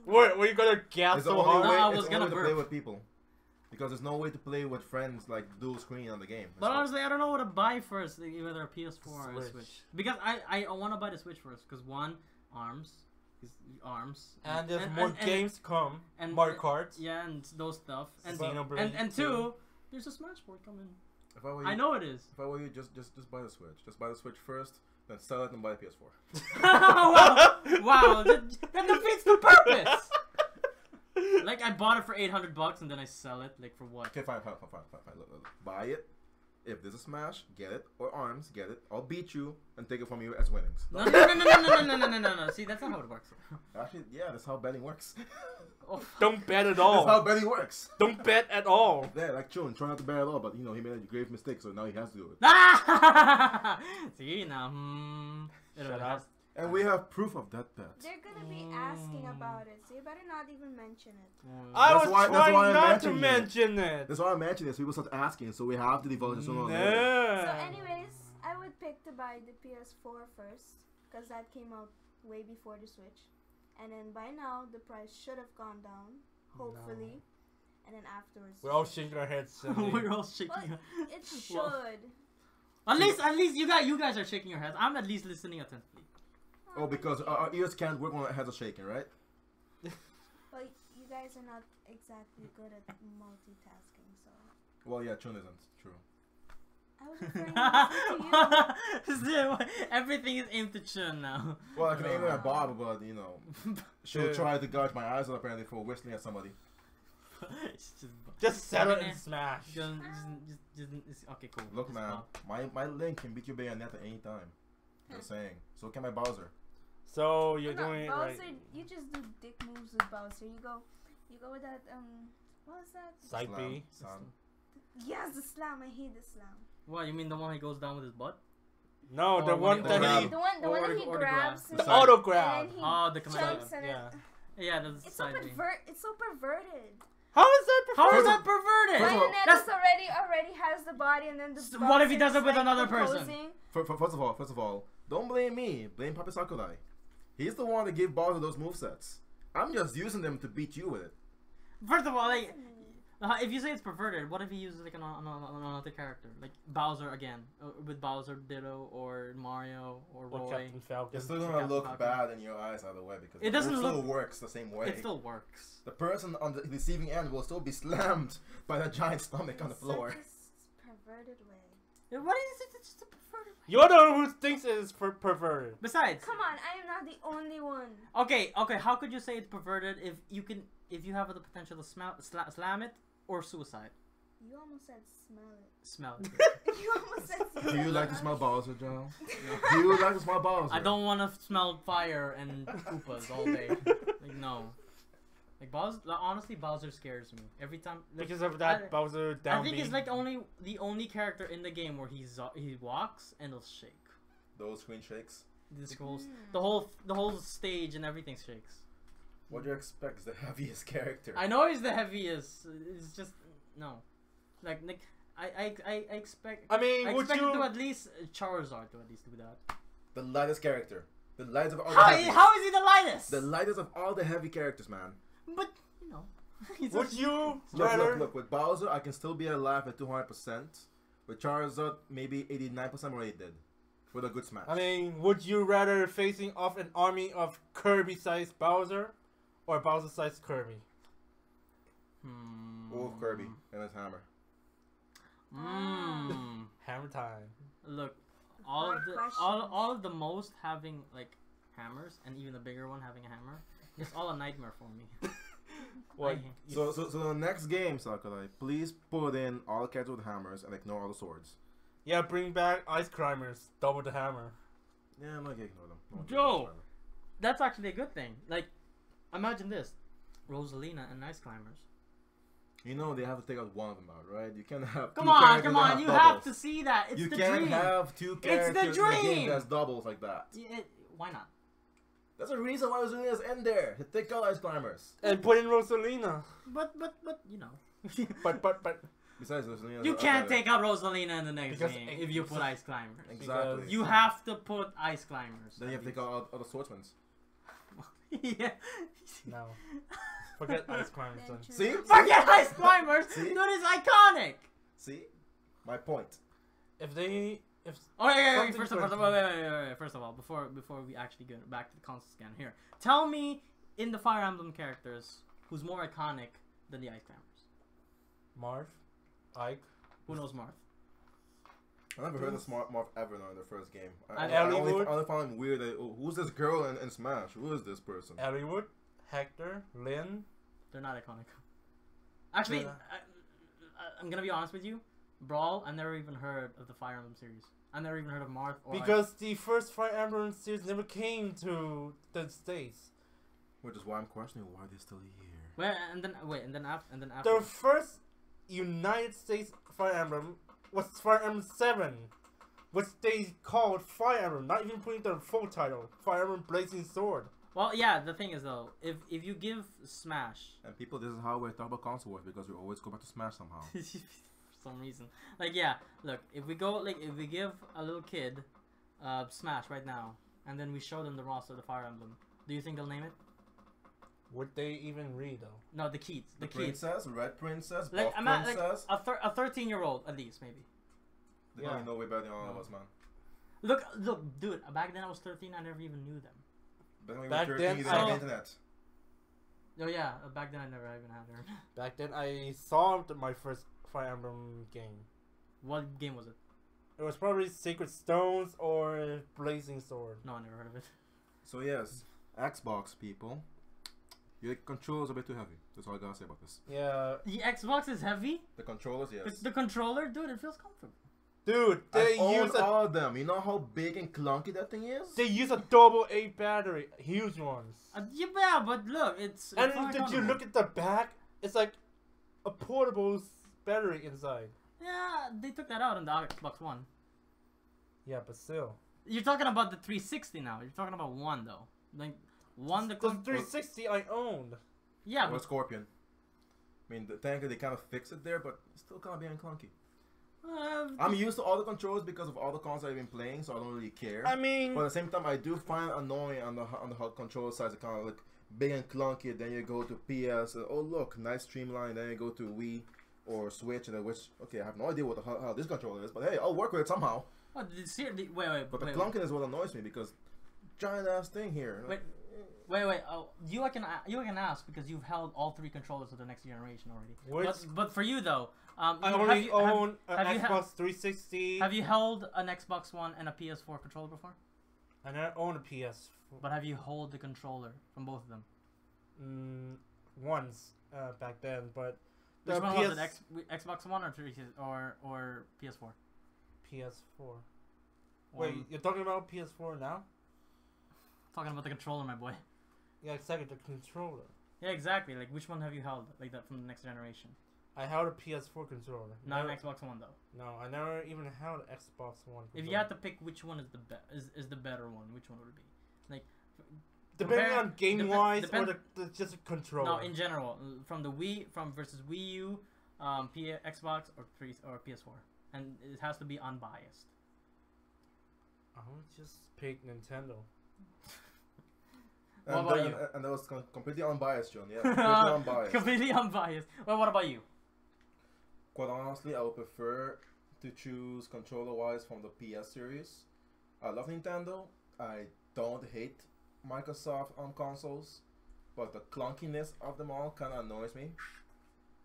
Were you gonna gas It's the so only hard? No, way, I it's was the gonna only way to play burp. with people. Because there's no way to play with friends like dual screen on the game. But honestly, I don't know what to buy first, like, whether a PS4 or a Switch. Switch. Because I want to buy the Switch first. Because one, arms. And there's more games come. and- Mario Kart. Yeah, and those stuff. And Xenoblade and two, there's a Smash board coming. If I were you, I know it is. If I were you, just buy the Switch. Just buy the Switch first, then sell it and buy the PS4. wow, that defeats the purpose. Like I bought it for $800 and then I sell it like for what? Okay, fine. Look. Buy it. If there's a Smash, get it. Or ARMS, get it. I'll beat you and take it from you as winnings. No. See, that's not how it works. Actually, yeah, that's how betting works. Oh, Don't bet at That's how all. betting works. Don't bet at all. Yeah, like Chun, try not to bet at all, but you know, he made a grave mistake, so now he has to do it. See now, Shut up. And we have proof of that bet. They're gonna be asking about it, so you better not even mention it. I That's was why- that's why trying I'm not to mentioning mention it. That's why I mentioned this. People start asking, so we have to divulge it sooner or later. No. So anyways, I would pick to buy the PS4 first, because that came out way before the Switch. And then by now, the price should have gone down, hopefully. And then afterwards... We're all shaking our heads. Cindy. We're all shaking. Well, it should. Well, At least you guys are shaking your heads. I'm at least listening attentively. Oh, because our ears can't work when our heads are shaking, right? Well, you guys are not exactly good at multitasking, so... Well, yeah, Chun isn't. True. I was referring to you. Everything is aimed at Chun now. Well, I can aim it at Bob, but, you know, she'll Yeah. try to gouge my eyes out apparently for whistling at somebody. Just settle it and smash. Okay, cool. Look, Just man, pop. my Link can beat your Bayonetta anytime. Just saying. So can my Bowser. So you're No, doing it Bowser, right. you just do dick moves with Bowser. You go with that what was that? Side B. Slam. Yes, the slam. I hate the slam. What, you mean the one he goes down with his butt? No, Or the when one he that grab. he. The one Or that the- he or the grabs grab. and The then- auto and grab. then he Oh, the command. jumps and Yeah. Yeah, that's it's so side B. it's so perverted. How is that How is perverted? that perverted? First of all- Bayonetta's already has the body, and then the. So what if he does Bowser's, it with like, another person? proposing. First of all, don't blame me. Blame Papi Sakurai. He's the one that gave Bowser those movesets. I'm just using them to beat you with it. First of all, like, if you say it's perverted, what if he uses like another character, like Bowser again, with Bowser Ditto or Mario or Or Roy? Captain Falcon. It's still gonna Captain look Falcon. bad in your eyes either way because It doesn't still look- works the same way. It still works. The person on the receiving end will still be slammed by that giant stomach on the floor. Such a perverted way. What is it? It's just a perverted. You're the one who thinks it is perverted. Besides, Come on, I am not the only one. okay, how could you say it's perverted if you have the potential to slam it or suicide? You almost said smell it. Smell it. You almost said Do you like to it. smell Bowser, Joe? Do you like to smell Bowser? I don't want to smell fire and Koopas all day. Like no. Like Bowser, honestly, Bowser scares me every time. Like, Because of that Bowser down I think B. it's like the only character in the game where he walks and it'll shake. Those screen shakes. This the whole stage and everything shakes. What do you expect is the heaviest character? I know he's the heaviest. It's just no. Like I expect. I mean, I would expect you? to at least Charizard to at least do that. The lightest character. The lightest of all How, the heavies. how is he the lightest? The lightest of all the heavy characters, man. But you know, he's Would you Look, rather? look. With Bowser, I can still be alive at 200%. With Charizard, maybe 89% already dead. With a good smash. I mean, would you rather facing off an army of Kirby-sized Bowser, or Bowser-sized Kirby? Or Kirby and his hammer. Hammer time. Look, all Hard of the questions. all of the most having like hammers, and even the bigger one having a hammer, it's all a nightmare for me. What? So the next game, Sakurai, please put in all the characters with hammers and ignore all the swords. Yeah, bring back Ice Climbers. Double the hammer. Yeah, I'm not gonna ignore them. I'm not Joe! gonna ignore them. That's actually a good thing. Like, imagine this: Rosalina and Ice Climbers. You know they have to take out one of them out, right? You can't have. Come two on, characters come that on! have You doubles. have to see that. It's You the can't dream. have two It's the characters in a game dream. that's doubles like that. Why not? That's the reason why Rosalina's in there. To take out Ice Climbers. And put in Rosalina. But you know. But. Besides, Rosalina's You can't better. take out Rosalina in the next Because game if you put Ice Climbers. Exactly. Because- You have to put Ice Climbers. Then you have to take out all the swordsmen. Yeah. No. Forget Ice Climbers then. Then See? Forget Ice Climbers! See? Dude, it's iconic! See? My point. If they... If Oh, wait, Something first of all, for- wait. First of all, before we actually get back to the consoles again, here. Tell me, in the Fire Emblem characters, who's more iconic than the Ice Climbers? Marth, Ike, Who knows Marth? I never heard of Smart Morph ever in the first game. I Elliewood? only found it weird that, oh, who's this girl in Smash? Who is this person? Elliewood, Hector, Lynn. They're not iconic. Actually, Yeah. I'm gonna be honest with you. Brawl, I've never even heard of the Fire Emblem series. I've never even heard of Marth or Because the first Fire Emblem series never came to the States. Which is why I'm questioning why they're still here. And then after. The first United States Fire Emblem was Fire Emblem 7, which they called Fire Emblem, not even putting the full title, Fire Emblem Blazing Sword. Well, yeah. The thing is though, if you give Smash And people, this is how we talk about console wars because we always go back to Smash somehow. for some reason, like yeah, look, if we give a little kid Smash right now, and then we show them the roster of the Fire Emblem, do you think they'll name it? Would they even read though? No, the kids, The kids. princess, red princess, Like buff I'm at, like princess. a 13-year-old at least maybe. They Yeah. don't know way better than all of us, man. Look, dude. Back then I was 13. I never even knew them. Back you then, didn't I- have the internet. Oh yeah, back then I never even had her. Back then, I saw my first Fire Emblem game. What game was it? It was probably Sacred Stones or Blazing Sword. No, I never heard of it. So yes, Xbox people. Your controller's a bit too heavy. That's all I gotta say about this. Yeah. The Xbox is heavy. The controllers, yes. The controller, dude, it feels comfortable. Dude, they use all of them. You know how big and clunky that thing is? They use a double A battery, huge ones. Yeah, but look, it's And did you look at the back? It's like a portable battery inside. Yeah, they took that out on the Xbox One. Yeah, but still. You're talking about the 360 now. You're talking about one though. Like one the 360 I owned. Yeah, Or but Scorpion. I mean, thankfully they kind of fixed it there, but it's still kind of being clunky. I'm used to all the controls because of all the consoles I've been playing, so I don't really care. I mean, but at the same time, I do find annoying on the control size. It kind of look big and clunky. Then you go to PS. Oh look, nice streamline. Then you go to Wii or Switch, and which okay, I have no idea what the hell this controller is, but hey, I'll work with it somehow. Oh, wait. But the clunkiness is what annoys me because giant ass thing here. Wait. Oh, you can ask because you've held all three controllers of the next generation already. But for you though, I only own an Xbox 360. Have you held an Xbox One and a PS4 controller before? And I own a PS4. But have you held the controller from both of them? Once back then, but which one was it? Xbox One or PS4? PS4. Wait, you're talking about PS4 now? Talking about the controller, my boy. Yeah, exactly, the controller. Yeah, exactly. Like, which one have you held like that from the next generation? I held a PS4 controller. Not an Xbox One though. No, I never even held an Xbox One controller. If you had to pick which one is the better one, which one would it be? Like, depending on game wise or just a controller. No, in general, from the Wii, versus Wii U, Xbox or PS4, and it has to be unbiased. I would just pick Nintendo. What about you? And that was completely unbiased, John. Yeah, completely unbiased. Completely unbiased. Well, what about you? Quite honestly, I would prefer to choose controller-wise from the PS series. I love Nintendo. I don't hate Microsoft on consoles, but the clunkiness of them all kind of annoys me.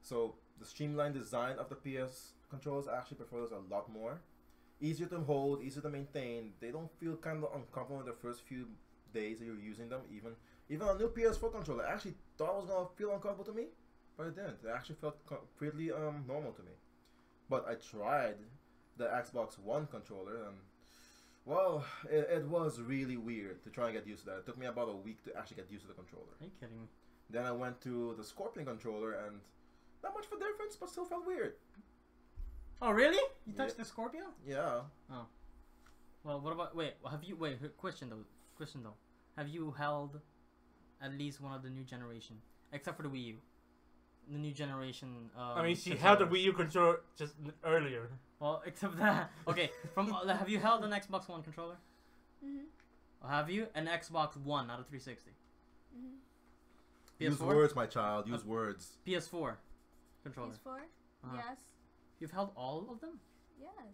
So the streamlined design of the PS controllers I actually prefer those a lot more. Easier to hold, easier to maintain. They don't feel kind of uncomfortable in the first few days that you're using them. Even a new PS4 controller, I actually thought it was gonna feel uncomfortable to me, but it didn't. It actually felt pretty normal to me. But I tried the Xbox One controller, and well, it was really weird to try and get used to that. It took me about a week to actually get used to the controller. Are you kidding me? Then I went to the Scorpion controller, and not much of a difference, but still felt weird. Oh really? You touched the Scorpio? Yeah. Oh. Well, what about question though. Have you held at least one of the new generation, except for the Wii U? The new generation. I mean, she held the Wii U controller just earlier. Well, except that. Okay, have you held an Xbox One controller? Mm-hmm. Have you an Xbox One out of 360? Mm-hmm. PS4? Use words, my child. Use words. PS4 controller. PS4? Yes. You've held all of them? Yes.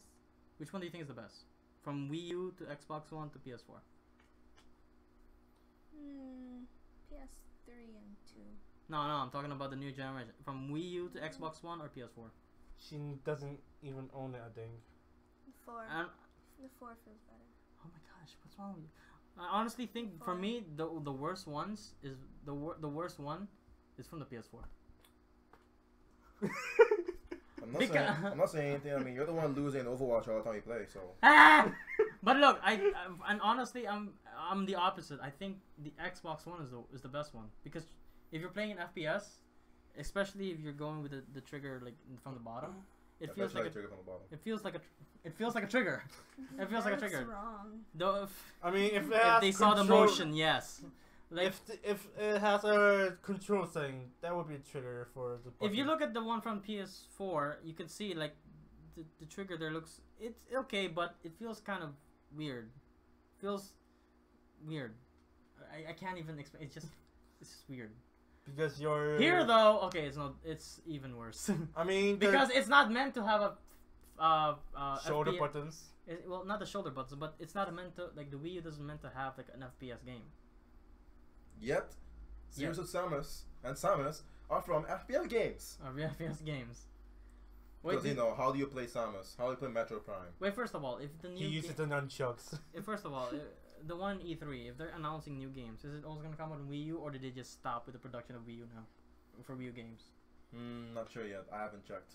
Which one do you think is the best? From Wii U to Xbox One to PS4? PS3 and 2. No, I'm talking about the new generation. From Wii U to Xbox One or PS4? She doesn't even own it, I think. 4. The 4 feels better. Oh my gosh, what's wrong with you? I honestly think for me the worst ones is the worst one is from the PS4. I'm not saying anything. I mean, you're the one losing Overwatch all the time you play, so. But look, and honestly, I'm the opposite. I think the Xbox One is the best one because if you're playing an FPS, especially if you're going with the trigger like from the bottom, it feels like a trigger from the bottom. It feels like a trigger. It feels like a trigger. That's wrong. Though I mean, if they saw the motion, yes. Like, if it has a control setting, that would be a trigger for the button. If you look at the one from PS4, you can see like the trigger there looks it's okay, but it feels kind of weird. Feels weird. I can't even explain. It's just weird. Because you're here though. Okay, it's even worse. I mean, because it's not meant to have a shoulder FPS, buttons. Well, not the shoulder buttons, but it's not meant to like the Wii U doesn't meant to have like an FPS game. Yet, Series of Samus and Samus are from FPS games. FPS games. Because how do you play Samus? How do you play Metro Prime? Wait, first of all, if the new he uses the nunchucks. First of all, the one E3, if they're announcing new games, is it also gonna come out on Wii U, or did they just stop with the production of Wii U now for Wii U games? Not sure yet. I haven't checked.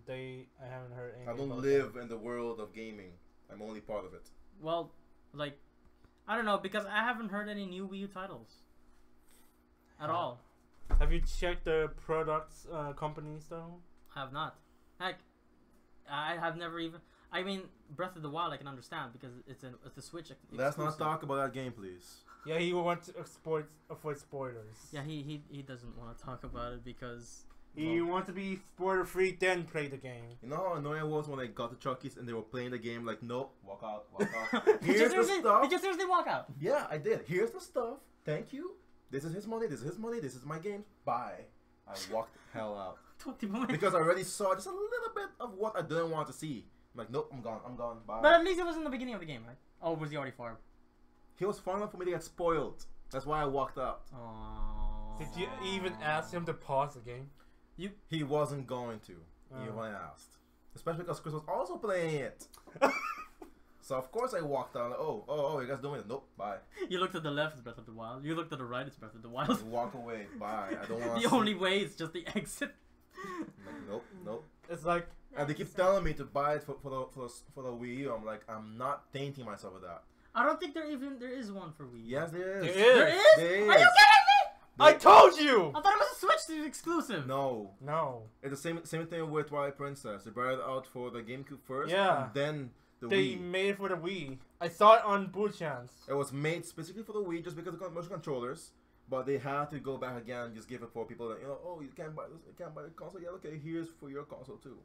I haven't heard anything. I don't about live in the world of gaming. I'm only part of it. Well, like, I don't know, because I haven't heard any new Wii U titles at all. Have you checked the products companies though? I have not. Heck, I have never even. I mean, Breath of the Wild I can understand because it's a Switch. Let's not exclusive. talk about that game, please. Yeah, he wants to avoid spoilers. Yeah, he doesn't want to talk about it because He wants to be spoiler free, then play the game. You know how annoying it was when I got to Chucky's and they were playing the game like, nope, walk out, walk out. Did Here's the stuff. you seriously walk out? Yeah, I did. Here's the stuff. Thank you. This is his money. This is his money. This is my game. Bye. I walked the hell out. Because I already saw just a little bit of what I didn't want to see. I'm like, nope, I'm gone. I'm gone. Bye. But at least it was in the beginning of the game, right? Oh, was he already far? He was far enough for me to get spoiled. That's why I walked out. Aww. Did you even ask him to pause the game? He wasn't going to. Even when I asked. Especially because Chris was also playing it. So of course I walked out. Like, oh, you guys doing it? Nope. Bye. You looked to the left, it's Breath of the Wild. You looked to the right, it's Breath of the Wild. Walk away. Bye. I don't want The only way is just the exit. Like, nope. It's like, And they keep telling me to buy it for the Wii U. I'm like, I'm not tainting myself with that. I don't think there is one for Wii U. Yes, there is. There is. There is? There is. Are you kidding me? I told you! I thought it was a Switch exclusive. No. No. It's the same thing with Twilight Princess. They brought it out for the GameCube first, Yeah. and then the They Wii. made it for the Wii. I saw it on Boot Chance. It was made specifically for the Wii just because of the motion controllers, but they had to go back again and just give it for people that, oh, you can't buy this, you can't buy the console. Yeah, okay, here's for your console too.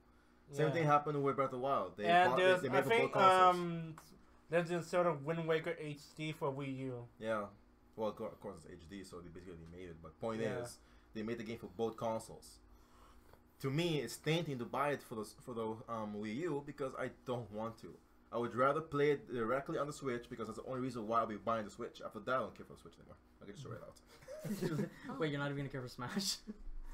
Same thing happened with Breath of the Wild. They and made I it for think both consoles. there's a sort of Wind Waker HD for Wii U. Yeah. Well, of course it's HD, so they basically made it. But point Yeah. is, they made the game for both consoles. To me, it's tainting to buy it for the Wii U because I don't want to. I would rather play it directly on the Switch because that's the only reason why I'll be buying the Switch. After that, I don't care for the Switch anymore. I'll get straight out. Wait, you're not even gonna care for Smash?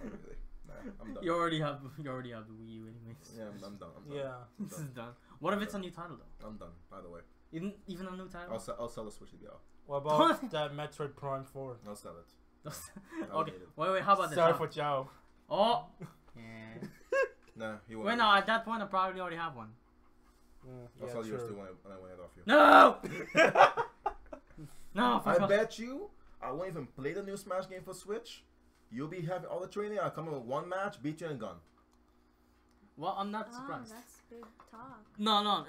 Not really. Nah, I'm done. You already have the Wii U anyways. Yeah, I'm done. Yeah. This is done. What if it's a new title though? I'm done. By the way, Even a new title? I'll sell the Switch to go. What about that Metroid Prime 4? I'll sell it. Okay. Wait. How about this? Sorry for Zhao. Oh. Yeah. Nah, he won't. Wait, no. At that point, I probably already have one. I'll Yeah, sell yours true. too when I win it off you. No. No. I Fuck off. bet you I won't even play the new Smash game for Switch. You'll be having all the training. I'll come in with one match, beat you and gone. Well, I'm not Oh, surprised. that's big talk. No.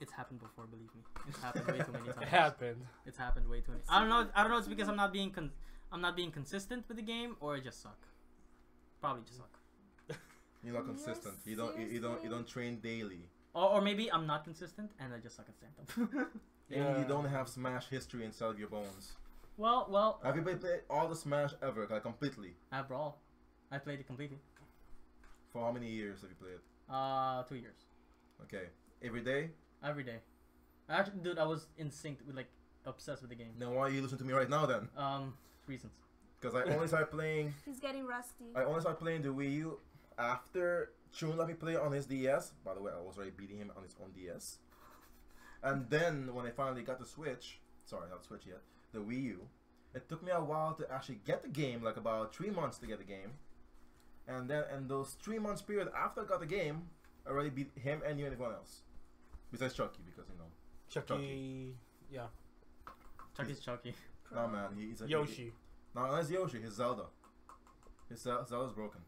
It's happened before. Believe me. It's happened way too many times. It happened. It's happened way too many. I don't know. It's because I'm not being consistent with the game, or I just suck. Probably just suck. You're not Yes, consistent. You don't train daily. Or maybe I'm not consistent and I just suck at stand-up. And you don't have Smash history inside of your bones. well. Have you played all the Smash ever, like completely? I have Brawl. I played it completely. For how many years have you played? 2 years. Okay, every day. Every day. Actually, dude, I was in sync with obsessed with the game. Then why are you listening to me right now then? Reasons. Because I only started playing. He's getting rusty. I only started playing the Wii U after Chun let me play on his DS. By the way, I was already beating him on his own DS. And then when I finally got the Switch, sorry, not Switch yet, the Wii U, it took me a while to actually get the game, like about 3 months to get the game. And then in those 3 months period after I got the game, I already beat him and you and everyone else. Besides Chucky, because Chucky. Yeah. Chucky's Chucky. No man, he's a Yoshi. No, that's Yoshi, his Zelda. His Zelda's broken.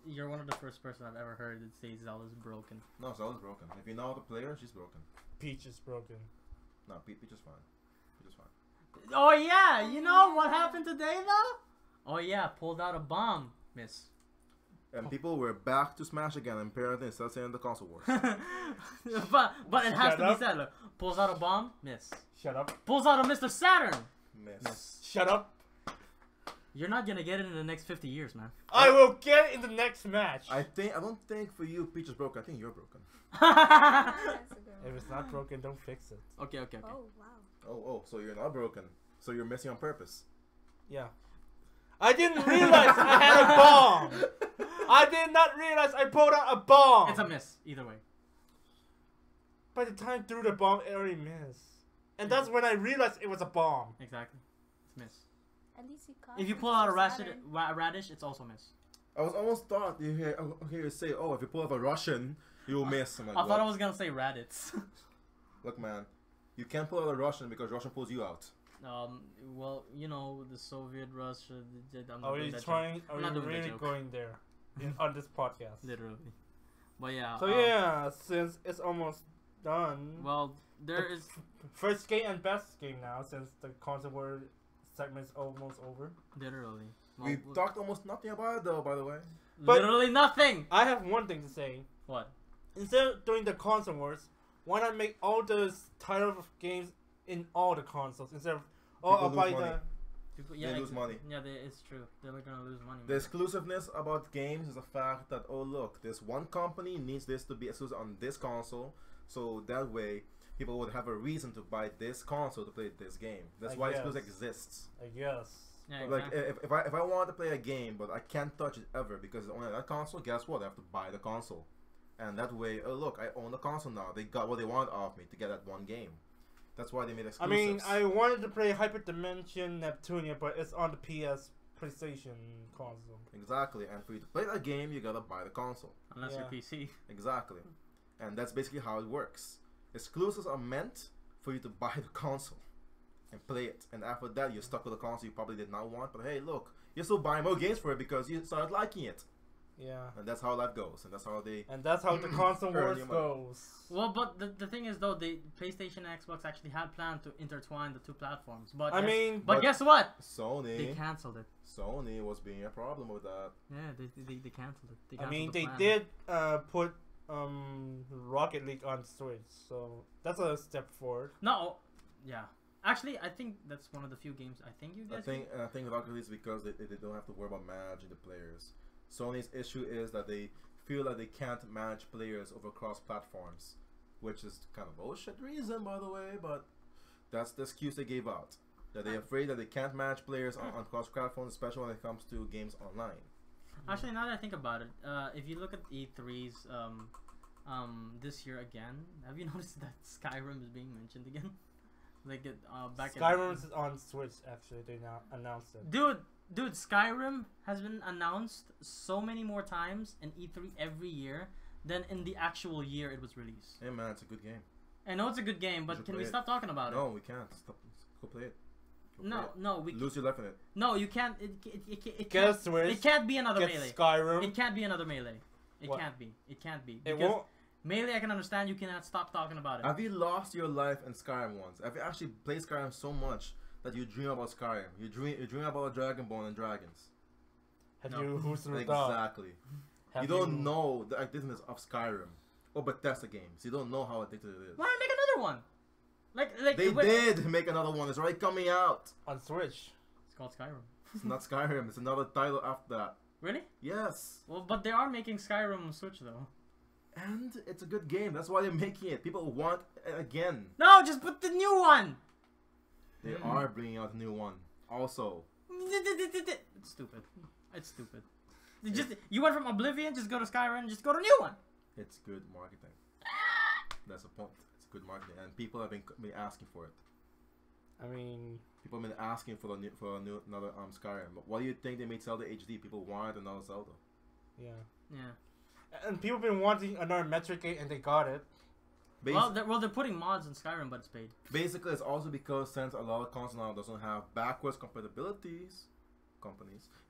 You're one of the first person I've ever heard that say Zelda's broken. No, Zelda's broken. If you know how to play her, she's broken. Peach is broken. No, Peach is fine. Peach is fine. Oh yeah, you know what happened today though? Oh yeah, pulled out a bomb, miss. And people were back to Smash again, and apparently instead of saying the console wars. but it has Shut to up. be said. Look, pulls out a bomb, miss. Shut up. Pulls out a Mr. Saturn. Miss. Shut up. You're not gonna get it in the next 50 years, man. I will get it in the next match. I don't think for you Peach is broken. I think you're broken. Ah, that's a good If one. it's not broken, don't fix it. Okay. Oh wow. Oh, so you're not broken. So you're missing on purpose. Yeah. I didn't realize I had a bomb. I did not realize I pulled out a bomb. It's a miss, either way. by the time threw the bomb, it already missed. And that's when I realized it was a bomb. Exactly. It's miss. At least he caught If you it. pull out a Saturn. radish, it's also miss. I was almost thought you hear you say, oh, if you pull off a Russian, you'll miss. I'm like, I thought I was gonna say radits. Look, man, you can't pull out a Russian because Russian pulls you out. Well, you know, the Soviet Russia. I'm not Are doing we that trying? joke. Are I'm not we doing that really joke. going there on this podcast? Literally. But yeah. So yeah, since it's almost done. Well, there is. First game and best game now, since the console war segment's almost over. Literally. Well, We talked almost nothing about it though, by the way. But- literally nothing. I have one thing to say. What? Instead of doing the console wars, why not make all the titles of games in all the consoles instead of I'll People buy lose money. the. People, They lose money. Yeah, it's true. They're gonna lose money. The exclusiveness about games is the fact that, oh look, this one company needs this to be exclusive on this console, so that way people would have a reason to buy this console to play this game. That's I why guess. exclusive exists. I guess. Yeah, Like exactly. if I want to play a game but I can't touch it ever because it's only on that console, guess what? I have to buy the console, and that way, oh look, I own the console now. They got what they want off me to get that one game. That's why they made I exclusives. mean, I wanted to play Hyperdimension Neptunia, but it's on the PS PlayStation console. Exactly, and for you to play that game, you gotta buy the console. Unless you're PC. Exactly, and that's basically how it works. Exclusives are meant for you to buy the console and play it, and after that, you're stuck with a console you probably did not want. But hey, look, you're still buying more games for it because you started liking it, Yeah. and that's how life goes, and that's how they. And that's how the console Earn wars your money. goes. Well, but the thing is though, the PlayStation and Xbox actually had planned to intertwine the two platforms, but I mean, but guess what? They Sony canceled it. Sony was being a problem with that. Yeah, they canceled it. They I canceled mean, the they plan. did put Rocket League on Switch, so that's a step forward. No, yeah. Actually, I think that's one of the few games. I think you guys. I think Rocket League is because they don't have to worry about managing the players. Sony's issue is that they feel like they can't manage players over cross platforms, which is kind of bullshit reason, by the way, but that's the excuse they gave out. That they're afraid that they can't manage players on cross platforms, especially when it comes to games online. Actually, now that I think about it, if you look at E3's this year again, have you noticed that Skyrim is being mentioned again? Like back Skyrim's on Switch, actually. They now announced it. Dude, Skyrim has been announced so many more times in E3 every year than in the actual year it was released. Hey man, it's a good game. I know it's a good game, You but should can play we it. stop talking about No, we can't. Stop. Go play it. Go play it. No, we Lose your life in it. no, you can't. It Get a can't. Switch. It can't be another Get melee. Skyrim. It can't be another melee. It What? can't be. It can't be. It Because won't. melee, I can understand. You cannot stop talking about it. Have you lost your life in Skyrim once? Have you actually played Skyrim so much that you dream about Skyrim? You dream about Dragonborn and dragons. Have No. you who's the dog? Exactly. Have You don't know the addictiveness of Skyrim or Bethesda games. You don't know how addictive it is. Why not make another one? Like They wait, did make another one. It's already coming out. on Switch? It's called Skyrim. It's not Skyrim. It's another title after that. Really? Yes. Well, but they are making Skyrim on Switch though. And it's a good game. That's why they're making it. People want it again. No, just put the new one. They are bringing out a new one. Also, It's stupid. It's stupid. You went from Oblivion, just go to Skyrim, just go to new one. it's good marketing. That's the point. It's good marketing, and people have been asking for it. I mean, People have been asking for another Skyrim. But why do you think they made Zelda HD? People wanted another Zelda. yeah. Yeah. And people have been wanting another Metric 8, and they got it. They're putting mods in Skyrim, but it's paid. Basically, it's also because since a lot of consoles now doesn't have backwards compatibilities,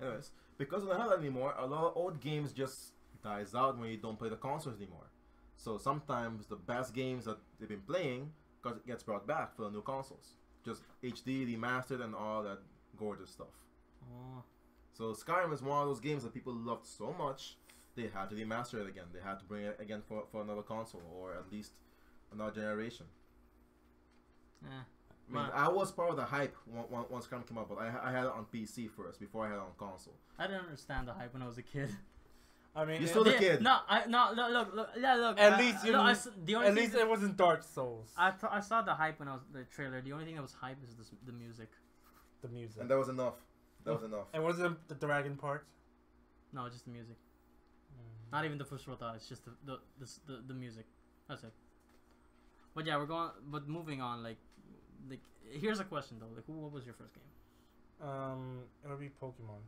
anyways, because they don't have that anymore, a lot of old games just dies out when you don't play the consoles anymore. So sometimes the best games that they've been playing gets brought back for the new consoles, just HD remastered and all that gorgeous stuff. Oh. So Skyrim is one of those games that people loved so much they had to remaster it again. They had to bring it again for another console or at least another generation. Yeah. I mean, I was part of the hype once Skyrim came out, but I had it on PC first before I had it on console. I didn't understand the hype when I was a kid. I mean, You're still the kid. No, look. At least you. no, the only At thing least it wasn't Dark Souls. I saw the hype when I was the trailer. The only thing that was hype is the music. The music. And that was enough. That was enough. And wasn't the dragon part? No, just the music. Not even the first rota. It's just the music. That's it. But yeah, we're going. But moving on, like, here's a question though. Like, what was your first game? It'll be Pokemon.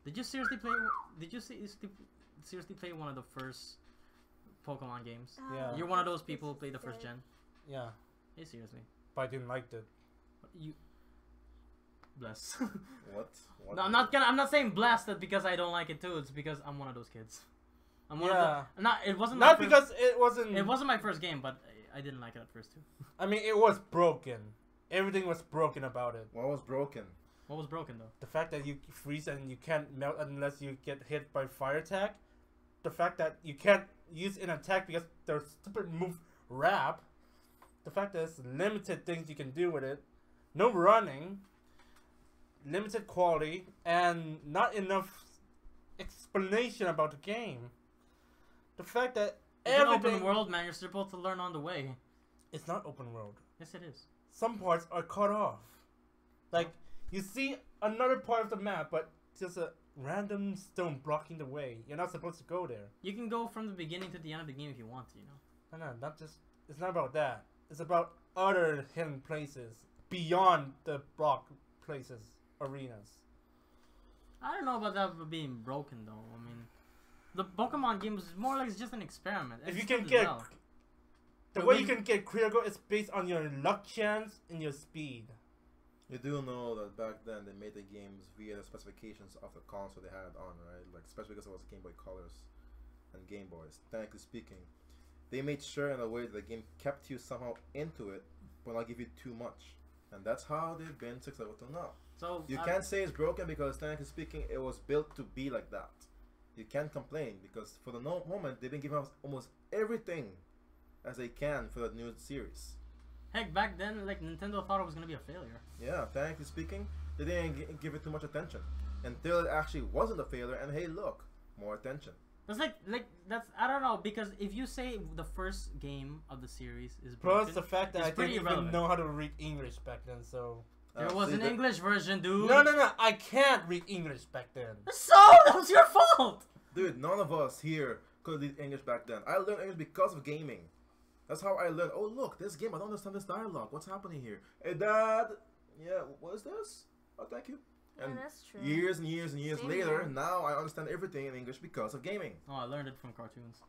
Did you seriously play? Did you seriously play one of the first Pokemon games? Yeah. You're one of those people who played the first gen. Yeah, Hey, seriously. but I didn't like it. You bless. What? No, I'm not saying blasted because I don't like it too. It's because I'm one of those kids. I'm one of the. Not. It wasn't. Not my because first, it wasn't. it wasn't my first game, but I didn't like it at first too. I mean, it was broken. Everything was broken about it. What was broken? What was broken though? The fact that you freeze and you can't melt unless you get hit by fire attack. The fact that you can't use an attack because there's stupid move wrap. The fact that there's limited things you can do with it. No running. Limited quality. And not enough explanation about the game. The fact that It's an everything... open world, man. You're supposed to learn on the way. It's not open world. Yes, it is. Some parts are cut off. Like, you see another part of the map, but just a random stone blocking the way. You're not supposed to go there. You can go from the beginning to the end of the game if you want to, you know. No, not just... It's not about that. It's about other hidden places. Beyond the block places. Arenas. I don't know about that being broken though. I mean, the Pokemon game is more like it's just an experiment. If It's you can still get... well. The But way we- you can get critical is based on your luck chance and your speed. You do know that back then they made the games via the specifications of the console they had on, right? Like, especially because it was Game Boy Colors and Game Boys. Technically speaking, they made sure in a way that the game kept you somehow into it, but not give you too much. And that's how they've been successful till now. So You can't say it's broken because technically speaking, it was built to be like that. You can't complain because for the moment they've been giving us almost everything as they can for the new series. Heck, back then, like Nintendo thought it was gonna be a failure. Yeah, technically speaking, they didn't give it too much attention until it actually wasn't a failure. And hey, look, more attention. That's like that's I don't know because if you say the first game of the series is broken, Plus the fact that it's I didn't pretty even irrelevant. know how to read English back then, so... there was See, an English version, dude. No, I can't read English back then. So that was your fault. Dude, none of us here could read English back then. I learned English because of gaming. That's how I learned. Oh, look, this game, I don't understand this dialogue. What's happening here? Hey, Dad. Yeah, what is this? Oh, thank you. Yeah, And that's true. years and years and years Same later, here. now I understand everything in English because of gaming. Oh, I learned it from cartoons.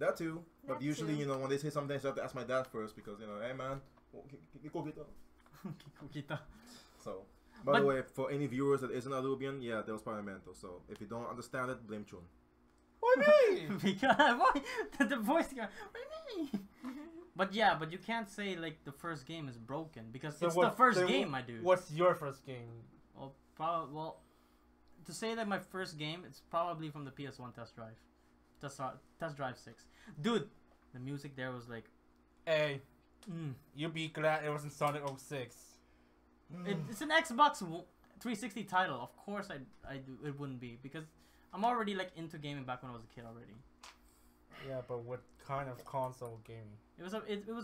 That too. But That usually, too. you know, when they say something, I have to ask my dad first because, you know, hey, man, go get that. Kikukita. So, by But- the way, for any viewers that isn't Arubian, yeah, that was probably mental. So, if you don't understand it, blame Chun. Why me? Because why the voice guy? What do you mean? But yeah, but you can't say like the first game is broken because So it's what- the first so game, my dude. What's your first game? Well, to say that my first game, it's probably from the PS1 test drive, test drive 6. Dude, the music there was like, Hey, mm. you'll be glad it wasn't Sonic 06. It's an Xbox 360 title. Of course, it wouldn't be because I'm already like into gaming back when I was a kid already. Yeah, but what kind of console gaming? It was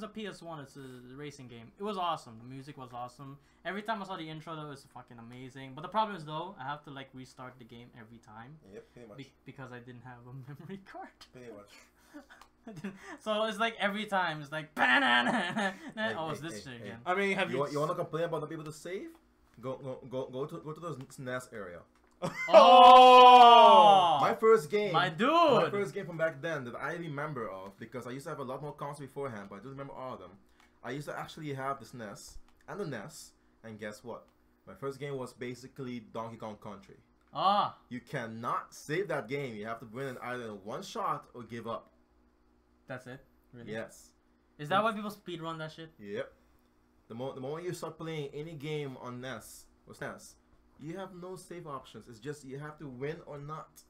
a PS1. It's a racing game. It was awesome. The music was awesome. Every time I saw the intro, though, it was fucking amazing. But the problem is, though, I have to like restart the game every time Yep, pretty much. because I didn't have a memory card. Pretty much. So it's like every time it's like, oh, it's this shit again. I mean, have You want to complain about not being able to save? Go to the SNES area. Oh, My first game. my dude. My first game from back then that I remember of, because I used to have a lot more consoles beforehand, but I do remember all of them. I used to actually have the SNES and the NES, and guess what? My first game was basically Donkey Kong Country. Ah, You cannot save that game. You have to win it either in one shot or give up. that's it. Really? Yes. Is that why people speedrun that shit? Yep. The moment you start playing any game on NES or SNES, you have no save options. It's just you have to win or not.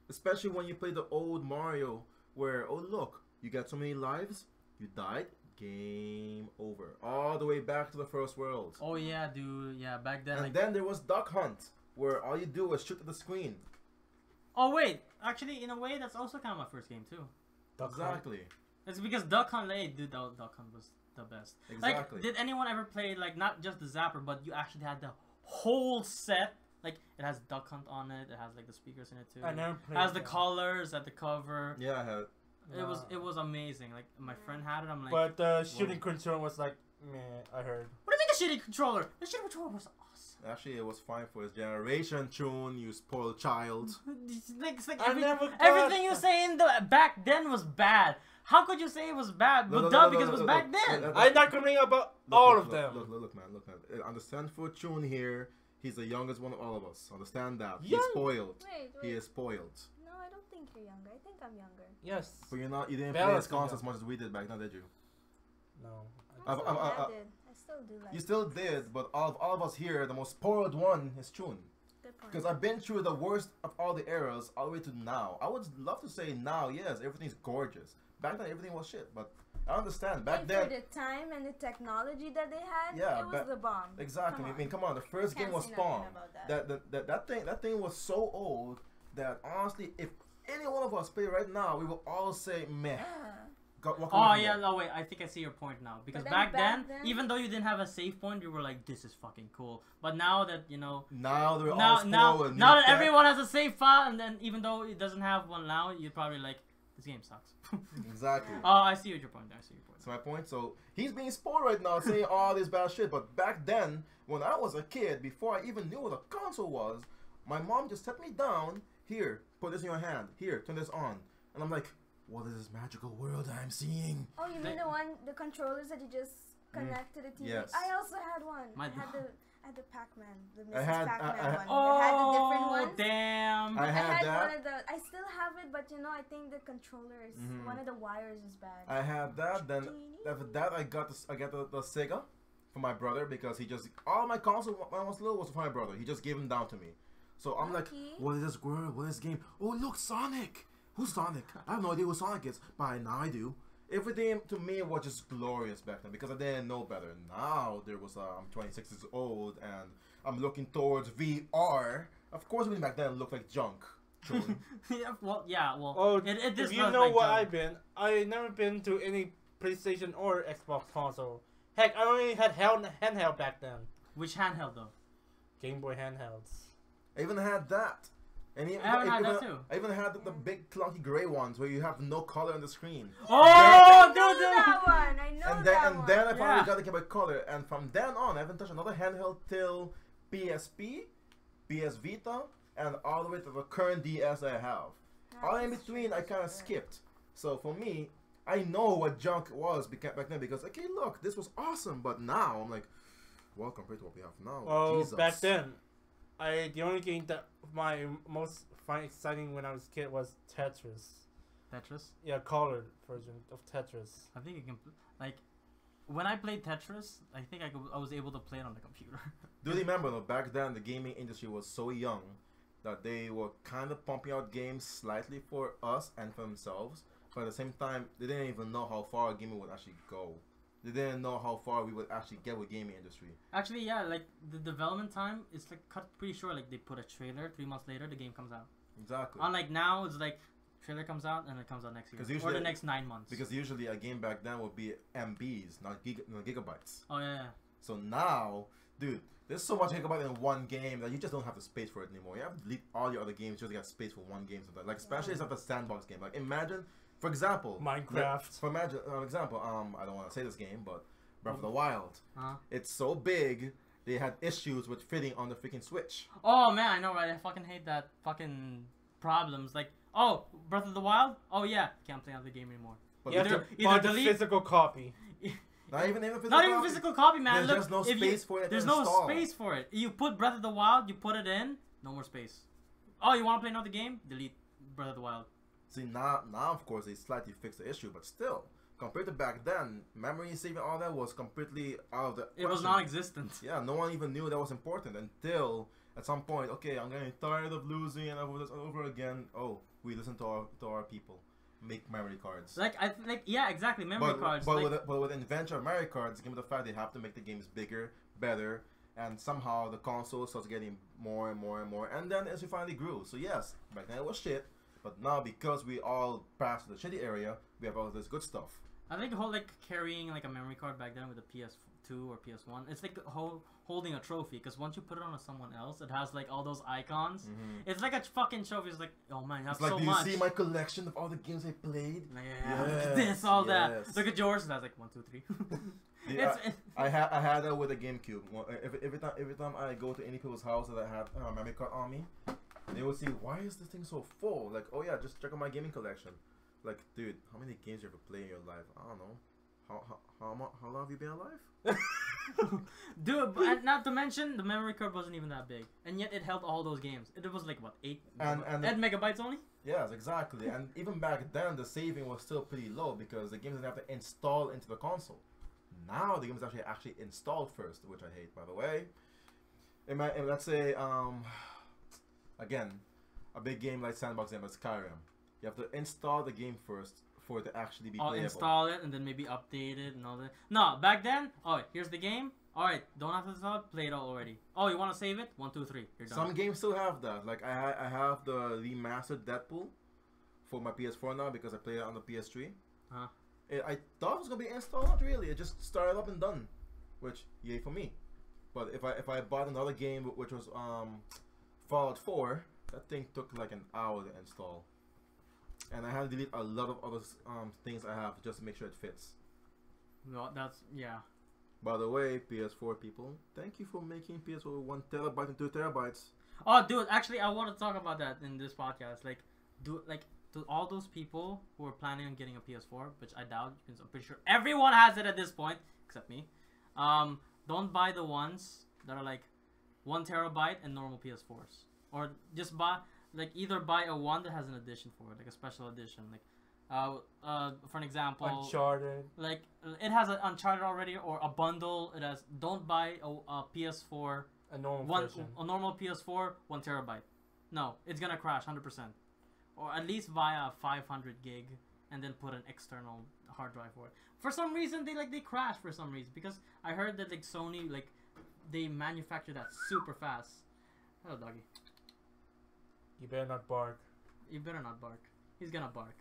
Especially when you play the old Mario where, oh look, you got so many lives, you died, game over. All the way back to the first world. Oh yeah, dude. Yeah, back then. And Like, then there was Duck Hunt, where all you do was shoot at the screen. oh wait, actually, in a way, that's also kind of my first game too. Exactly. It's because Duck Hunt, dude, Duck Hunt was the best. Exactly. Like, did anyone ever play like not just the Zapper, but you actually had the whole set? Like, it has Duck Hunt on it. It has like the speakers in it too. I never It played has the that. colors at the cover. Yeah, I had. It was amazing. Like my friend had it. I'm like, But the shooting control was like, meh. I heard. what do you mean the shitty controller? The shitty controller was awesome. Actually, it was fine for his generation. Tune, you spoiled child. It's like I never got- everything you say in the back then was bad. How could you say it was bad? No, But no, no, because no, it was no, back no. then. I'm not complaining about all of them. Look, man. Understand for Tune here. He's the youngest one of all of us. Understand that. Young? He's spoiled. Wait. He is spoiled. No, I don't think you're younger. I think I'm younger. Yes. But you're not. You didn't Bella play his still cons young. as much as we did back then, did you? No. I I still do like. You still did, but all of us here, the most spoiled one is Tune. Good point. Because I've been through the worst of all the eras all the way to now. I would love to say now, yes, everything's gorgeous. Back then, everything was shit, but I understand. Back And then, for the time and the technology that they had, Yeah, it was the bomb. exactly. I mean, come on, the first game Can't was say nothing Spawn. about That thing was so old that honestly, if any one of us play right now, we will all say meh. Walk away Oh from yeah, that. no wait, I think I see your point now. Because then back back then, then- even though you didn't have a save point, you were like, "This is fucking cool." But now that you know, Now they're all now spoiled. now new that tech. everyone has a save file, and then even though it doesn't have one now, you're probably like, "This game sucks." Exactly. Oh, I see what your point. I see your point. That's my point. So he's being spoiled right now, saying all this bad shit. But back then, when I was a kid, before I even knew what a console was, my mom just set me down. Here, put this in your hand. Here, turn this on. And I'm like, what is this magical world I'm seeing? Oh, you mean the controllers that you just connect to the TV? Yes. I also had one. My- I had the Pac-Man, the I Mrs. had- Pac-Man I- one. Oh, That had the different ones. damn! I had that. one of the. I still have it, but you know, I think the controller is one of the wires is bad. I had that. Then after that, I got the Sega for my brother because he just all my console when I was little was for my brother. He just gave them down to me. So I'm like, Lucky. what is this world? What is this game? Oh, look, Sonic. Who's Sonic? I have no idea who Sonic is, but now I do. Everything to me was just glorious back then because I didn't know better. Now I'm 26 years old and I'm looking towards VR. Of course, when back then it looked like junk. Truly. yeah, well, Oh, it if just you does know like what junk. I've been, I never been to any PlayStation or Xbox console. Heck, I only had handheld back then. Which handheld though? Game Boy handhelds. I even had that. And I haven't had that too. I even had the big clunky gray ones where you have no color on the screen. Oh, I know dude! that one. I know And that one. then I finally Yeah. got the Game Boy Color, and from then on, I haven't touched another handheld till PSP, PS Vita, and all the way to the current DS I have. All in between, I kind of skipped. So for me, I know what junk was back then because, okay, look, this was awesome, but now I'm like, well, compared to what we have now, Oh, Jesus. back then, the only game that my most find exciting when I was a kid was Tetris. Tetris. Yeah, colored version of Tetris. I think you can like when I played Tetris. I think I was able to play it on the computer. Do you remember, though, back then the gaming industry was so young that they were kind of pumping out games slightly for us and for themselves, but at the same time, they didn't even know how far gaming would actually go. They didn't know how far we would actually get with gaming industry. Actually, yeah, like the development time is like cut pretty short. Like they put a trailer, 3 months later, the game comes out. Exactly. Unlike now, it's like trailer comes out and it comes out next year, 'Cause or usually- the next 9 months. Because usually a game back then would be MBs, not gigabytes. Oh yeah, yeah. So now, dude, there's so much gigabyte in one game that you just don't have the space for it anymore. You have to delete all your other games just to get space for one game. Sometimes. Like especially it's not a sandbox game. Like imagine, for example, Minecraft. For imagine, example, I don't want to say this game, but Breath of the Wild. Huh? It's so big, they had issues with fitting on the freaking Switch. Oh man, I know, right? I fucking hate that fucking problems. Like, oh, Breath of the Wild. Oh yeah, can't play another game anymore. But You have either- to either buy the delete- physical copy. not even physical. Not even copy. physical copy, man. There's Look, just no if space for it to There's install. no space for it. You put Breath of the Wild, you put it in, no more space. Oh, you want to play another game? Delete Breath of the Wild. See now of course they slightly fixed the issue, but still, compared to back then, memory saving all that was completely out of the It was question. non-existent. Yeah, no one even knew that was important until at some point, okay, I'm getting tired of losing and over this and over again. Oh, we listen to our people. Make memory cards. Like yeah, exactly. Memory cards. But, like, with the invention of memory cards, given the fact they have to make the games bigger, better, and somehow the console starts getting more and more and more, and then as we finally grew. So yes, back then it was shit, but now because we all passed the shitty area, we have all this good stuff. I think the whole like carrying like a memory card back then with the PS2 or PS1. It's like holding a trophy, because once you put it on someone else, it has like all those icons. It's like a fucking trophy. It's like, oh man, you have It's like, so do you much. see my collection of all the games I played? Yeah, look at this, all that. Yes. Look at yours. That's like 1, 2, 3. Yeah, I had that with a GameCube. Every time I go to any people's house that I have a memory card on me, they will see, why is this thing so full? Like, oh yeah, just check out my gaming collection. Like, dude, how many games you ever play in your life? I don't know. How long have you been alive? Dude, and not to mention the memory card wasn't even that big, and yet it held all those games. It was like what, 8 megabytes only? Yes, exactly. And even back then, the saving was still pretty low because the games didn't have to install into the console. Now the game is actually installed first, which I hate, by the way. And let's say, again, a big game like sandbox game like Skyrim, you have to install the game first for it to actually be playable. Install it and then maybe update it and all that. No, back then, here's the game. All right, don't have to install it. Play it all already. Oh, you want to save it? 1, 2, 3. You're done. Some games still have that. Like I have the remastered Deadpool for my PS4 now because I played it on the PS3. I thought it was gonna be installed. Not really. It just started up and done, which yay for me. But if I bought another game which was Fallout 4, that thing took like an hour to install, and I had to delete a lot of other things I have just to make sure it fits. No, that's yeah. By the way, PS4 people, thank you for making PS4 1 terabyte and 2 terabytes. Oh, dude, actually, I want to talk about that in this podcast. Like, to all those people who are planning on getting a PS4, which I doubt, because I'm pretty sure everyone has it at this point, except me. Don't buy the ones that are like 1 terabyte and normal PS4s, or just buy either buy a one that has an edition for it, like a special edition, like. For an example, Uncharted. Like it has an Uncharted already, or a bundle. It has. Don't buy a PS4. A normal version. A normal PS4 1 terabyte. No, it's gonna crash 100%. Or at least buy a 500 gig and then put an external hard drive for it. For some reason they crash for some reason, because I heard that like Sony they manufacture that super fast. Hello, doggy. You better not bark. You better not bark. He's gonna bark.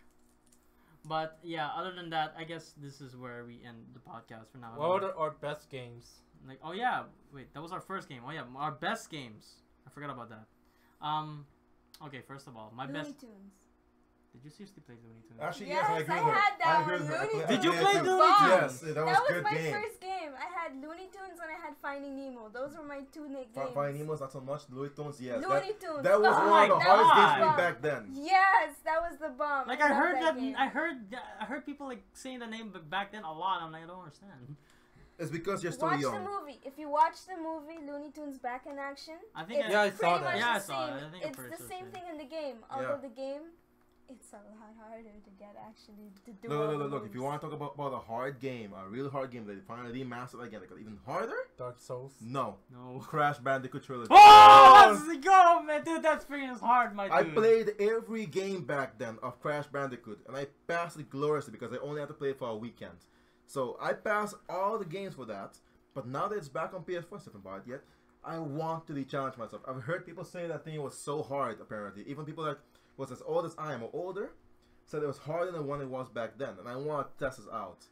But yeah, other than that, I guess this is where we end the podcast for now. What are our best games? Like, oh yeah, wait, that was our first game. Oh yeah, our best games. I forgot about that. Okay, first of all, my Looney best. Tunes. Did you seriously play Looney Tunes? Actually, Yes, yes, I agree I with her. had that I agree one, with her. Looney Did you Tunes. play That Looney was Tunes? Yes, that was That was good my game. first game. I had Looney Tunes and I had Finding Nemo. Those were my two games. Finding Nemo's not so much. Looney Tunes, yes. Looney Tunes. That was Oh one of the my hardest games for me God. back then. Yes, that was the bomb. Like I I love heard that. game. I heard people like saying the name back then a lot. I'm like, I don't understand. It's because you're still Watch young. the movie. If you watch the movie Looney Tunes Back in Action, I think it's Yeah, I saw pretty that. much Yeah, I the saw same. it. I think I'm It's pretty the sure same it's thing in the game. Although the game, it's a lot harder to get actually to do. all the Look. If you moves. want to talk about a hard game, a real hard game that they finally remastered again, like even harder? Dark Souls. No. No. Crash Bandicoot Trilogy. Oh, let's go, man, dude. That's freaking hard, my dude. I played every game back then of Crash Bandicoot, and I passed it gloriously because I only had to play it for a weekend. So I passed all the games for that, but now that it's back on PS4, I haven't bought it yet, I want to re-challenge myself. I've heard people say that thing was so hard, apparently. Even people that was as old as I am or older said it was harder than when it was back then, and I want to test this out.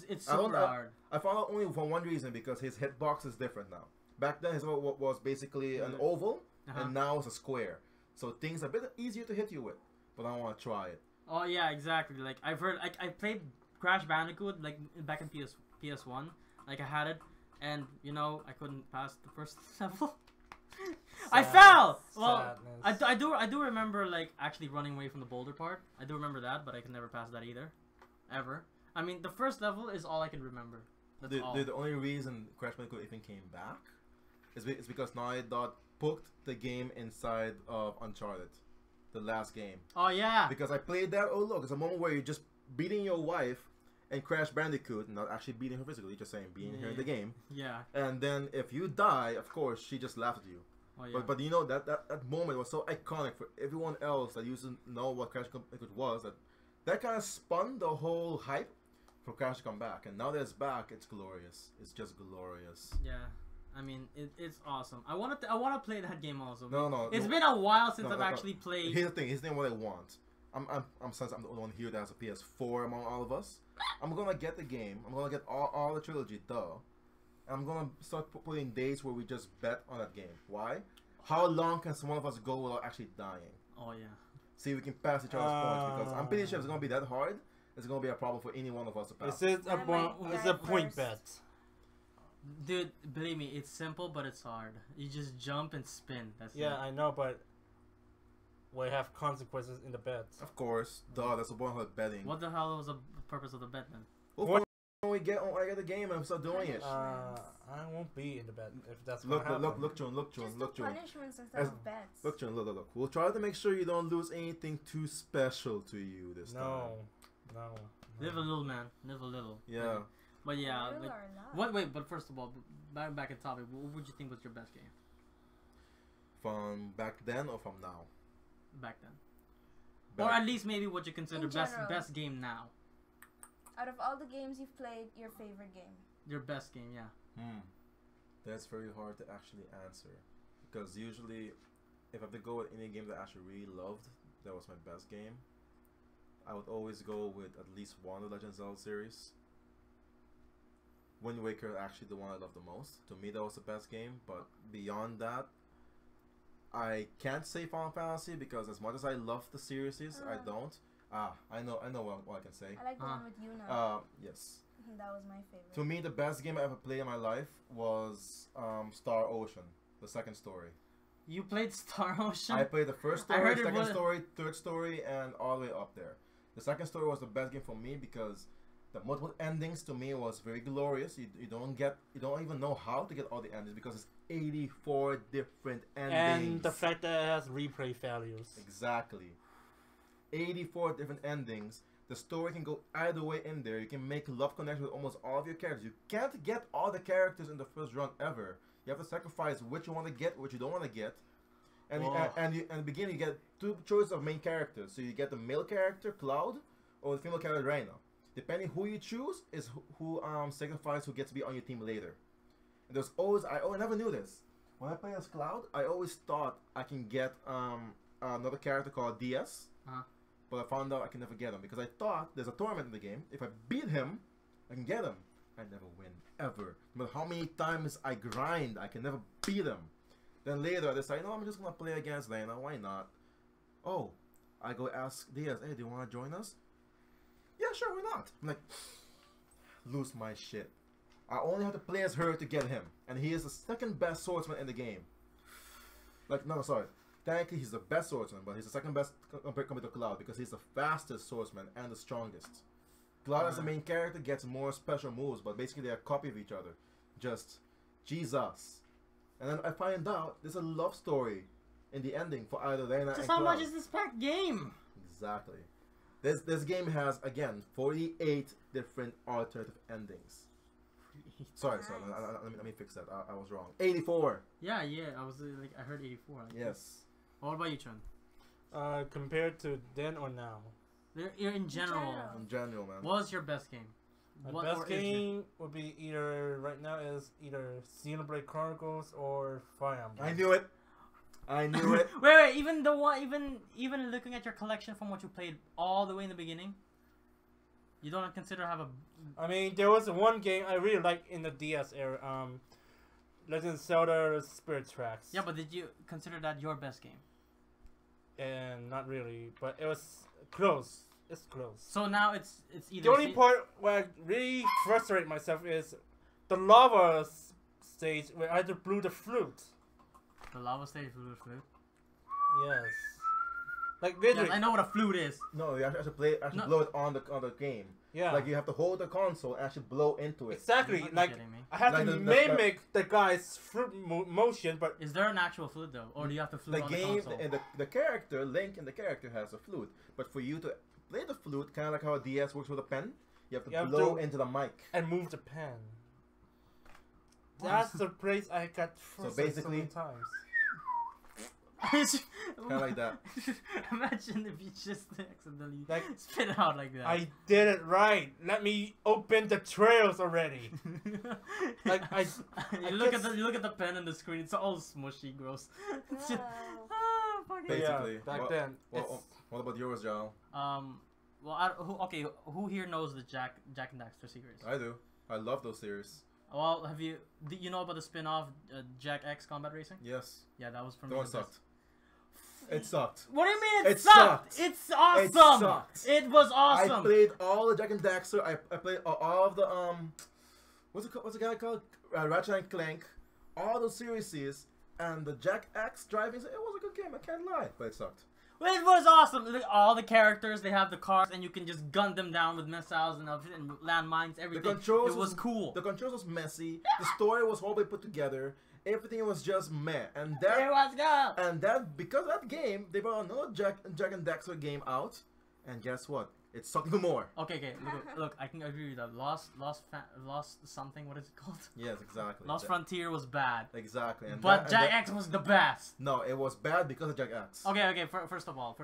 It's I don't super know. hard. I found out only for one reason, because his hitbox is different now. Back then, his was basically an oval, and now it's a square. So things are a bit easier to hit you with, but I want to try it. Oh yeah, exactly. Like I've heard, like I played Crash Bandicoot like back in PS1. Like I had it, and you know I couldn't pass the first level. I fell. Well, Sadness. I do remember like actually running away from the boulder part. I do remember that, but I can never pass that either, ever. I mean, the first level is all I can remember. That's all. The only reason Crash Bandicoot even came back is because Naughty Dog put the game inside of Uncharted, the last game. Oh yeah. Because I played that. Oh look, it's a moment where you're just beating your wife and Crash Bandicoot, not actually beating her physically, just saying beating her in the game. Yeah. And then if you die, of course, she just laughs at you. Oh yeah. But you know that moment was so iconic for everyone else that used to know what Crash Bandicoot was, that kind of spun the whole hype for Crash to come back. And now that it's back, it's glorious. It's just glorious. Yeah. I mean, it's awesome. I want to play that game also. No. It's been a while since I've actually played. Here's the thing. What I want. Since I'm the only one here that has a PS4 among all of us, I'm gonna get the game. I'm gonna get all the trilogy, I'm gonna start putting days where we just bet on that game. Why? How long can one of us go without actually dying? Oh yeah. See if we can pass each other's points, because I'm pretty sure if it's gonna be that hard, it's gonna be a problem for any one of us to pass. It's I might a die point first. bet. Dude, believe me, it's simple but it's hard. You just jump and spin. That's Yeah, it. I know, but we have consequences in the bets. Of course, duh. That's the point of betting. What the hell was the purpose of the bet then? Well, when we get the game and start doing it. I won't be in the bet if that's Look, gonna happen. look, Chun, Just look, do Chun. punishments instead of bets. Look, Chun, look. We'll try to make sure you don't lose anything too special to you this time. No. Live a little, man. Live a little. Yeah. But yeah, Little like, or a lot? what? Wait, but first of all, back in topic. What would you think was your best game From back then or from now? back then? Back- Or at least maybe what you consider In general. best game now. Out of all the games you've played, your favorite game? Your best game, yeah. That's very hard to actually answer, because usually, if I have to go with any game that I actually really loved, that was my best game, I would always go with at least one of the Legend of Zelda series. Wind Waker actually the one I loved the most. To me, that was the best game. But beyond that, I can't say Final Fantasy, because as much as I love the series, I don't. I know what I can say. I like the one with Yuna. Yes. That was my favorite. To me, the best game I ever played in my life was Star Ocean, the second story. You played Star Ocean? I played the first I story, heard it second was- story, third story, and all the way up there. The second story was the best game for me because the multiple endings to me was very glorious. You don't even know how to get all the endings because it's 84 different endings. And the fact that it has replay values. Exactly. 84 different endings. The story can go either way in there. You can make love connections with almost all of your characters. You can't get all the characters in the first run ever. You have to sacrifice which you want to get, which you don't want to get. And in the beginning, you get two choices of main characters. So you get the male character, Cloud, or the female character, Reina. Depending who you choose is who sacrifice who gets to be on your team later. And there's always, I never knew this. When I play as Cloud, I always thought I can get another character called DS. But I found out I can never get him because I thought there's a tournament in the game. If I beat him, I can get him. I never win, ever. No matter how many times I grind, I can never beat him. Then later I decide, no, I'm just gonna play against Lena. Why not? Oh, I go ask Diaz, hey, do you want to join us? Yeah, sure, why not? I'm like, lose my shit. I only have to play as her to get him, and he is the second best swordsman in the game. Like, no, sorry. Technically, he's the best swordsman, but he's the second best compared to Cloud because he's the fastest swordsman and the strongest. Cloud as the main character gets more special moves, but basically they're a copy of each other. Just Jesus. And then I find out there's a love story in the ending for either Lena and Just Cloud. how much is this packed game? Exactly. This game has, again, 48 different alternative endings. Sorry, let me fix that. I was wrong. 84. Yeah, I was like, I heard 84. Like, Yes. What about you, Chun? Compared to then or now? You're in general. In general, man. What was your best game? My What- best or is your- game would be either right now is either Xenoblade Chronicles or Fire Emblem. I knew it. I knew it. Wait, even the one, even looking at your collection from what you played all the way in the beginning, you don't consider have a. I mean, there was one game I really liked in the DS era. Legend of Zelda Spirit Tracks. Yeah, but did you consider that your best game? And not really, but it was close. It's close. So now it's either. The only part where I really frustrate myself is the lava stage where I had to blew the flute. The lava stage flute. Yes. Like literally. Yes, I know what a flute is. No, you actually No. blow it on the game. Yeah. Like you have to hold the console and actually blow into it. Exactly. You're Like kidding me. I had Like to the- mimic the guy's flute motion, but Is there an actual flute though, or do you have to flute The on game the console? and the character, Link and the character has a flute. But for you to play the flute, kind of like how a DS works with a pen, you have to You have blow to- into the mic. and move the pen. Wow. That's the place I got frustrated so many basically- times. Kind of like that. Imagine if you just accidentally Like, spit it out like that. I did it right. Let me open the trails already. Like you look at the pen and the screen. It's all smushy, gross. It's just- Oh. fucking. But Basically. yeah, back Well- then. Well, what about yours, Jal? Well, who here knows the Jack and Daxter series? I do. I love those series. Well, do you know about the spin-off Jack X Combat Racing? Yes. Yeah, that was from. That one sucked. It sucked. What do you mean It sucked? sucked. It's awesome. It sucked. It was awesome. I played all the Jack and Daxter. I played all of the what's the guy called? Ratchet and Clank. All the series, and the Jack X driving. It was a good game. I can't lie, but it sucked. Well, it was awesome. Look, all the characters, they have the cars, and you can just gun them down with missiles and landmines, everything. The controls it was cool. The controls was messy. The story was horribly put together. Everything was just meh. And that Here was go. and that because of that game, they brought another Jack and Daxter game out. And guess what? It sucked even more. Okay. Look, I can agree with that. Lost something. What is it called? Yes, exactly. Lost Frontier was bad. Exactly. And But Jack X was the best. No, it was bad because of Jack X. Okay. First of all,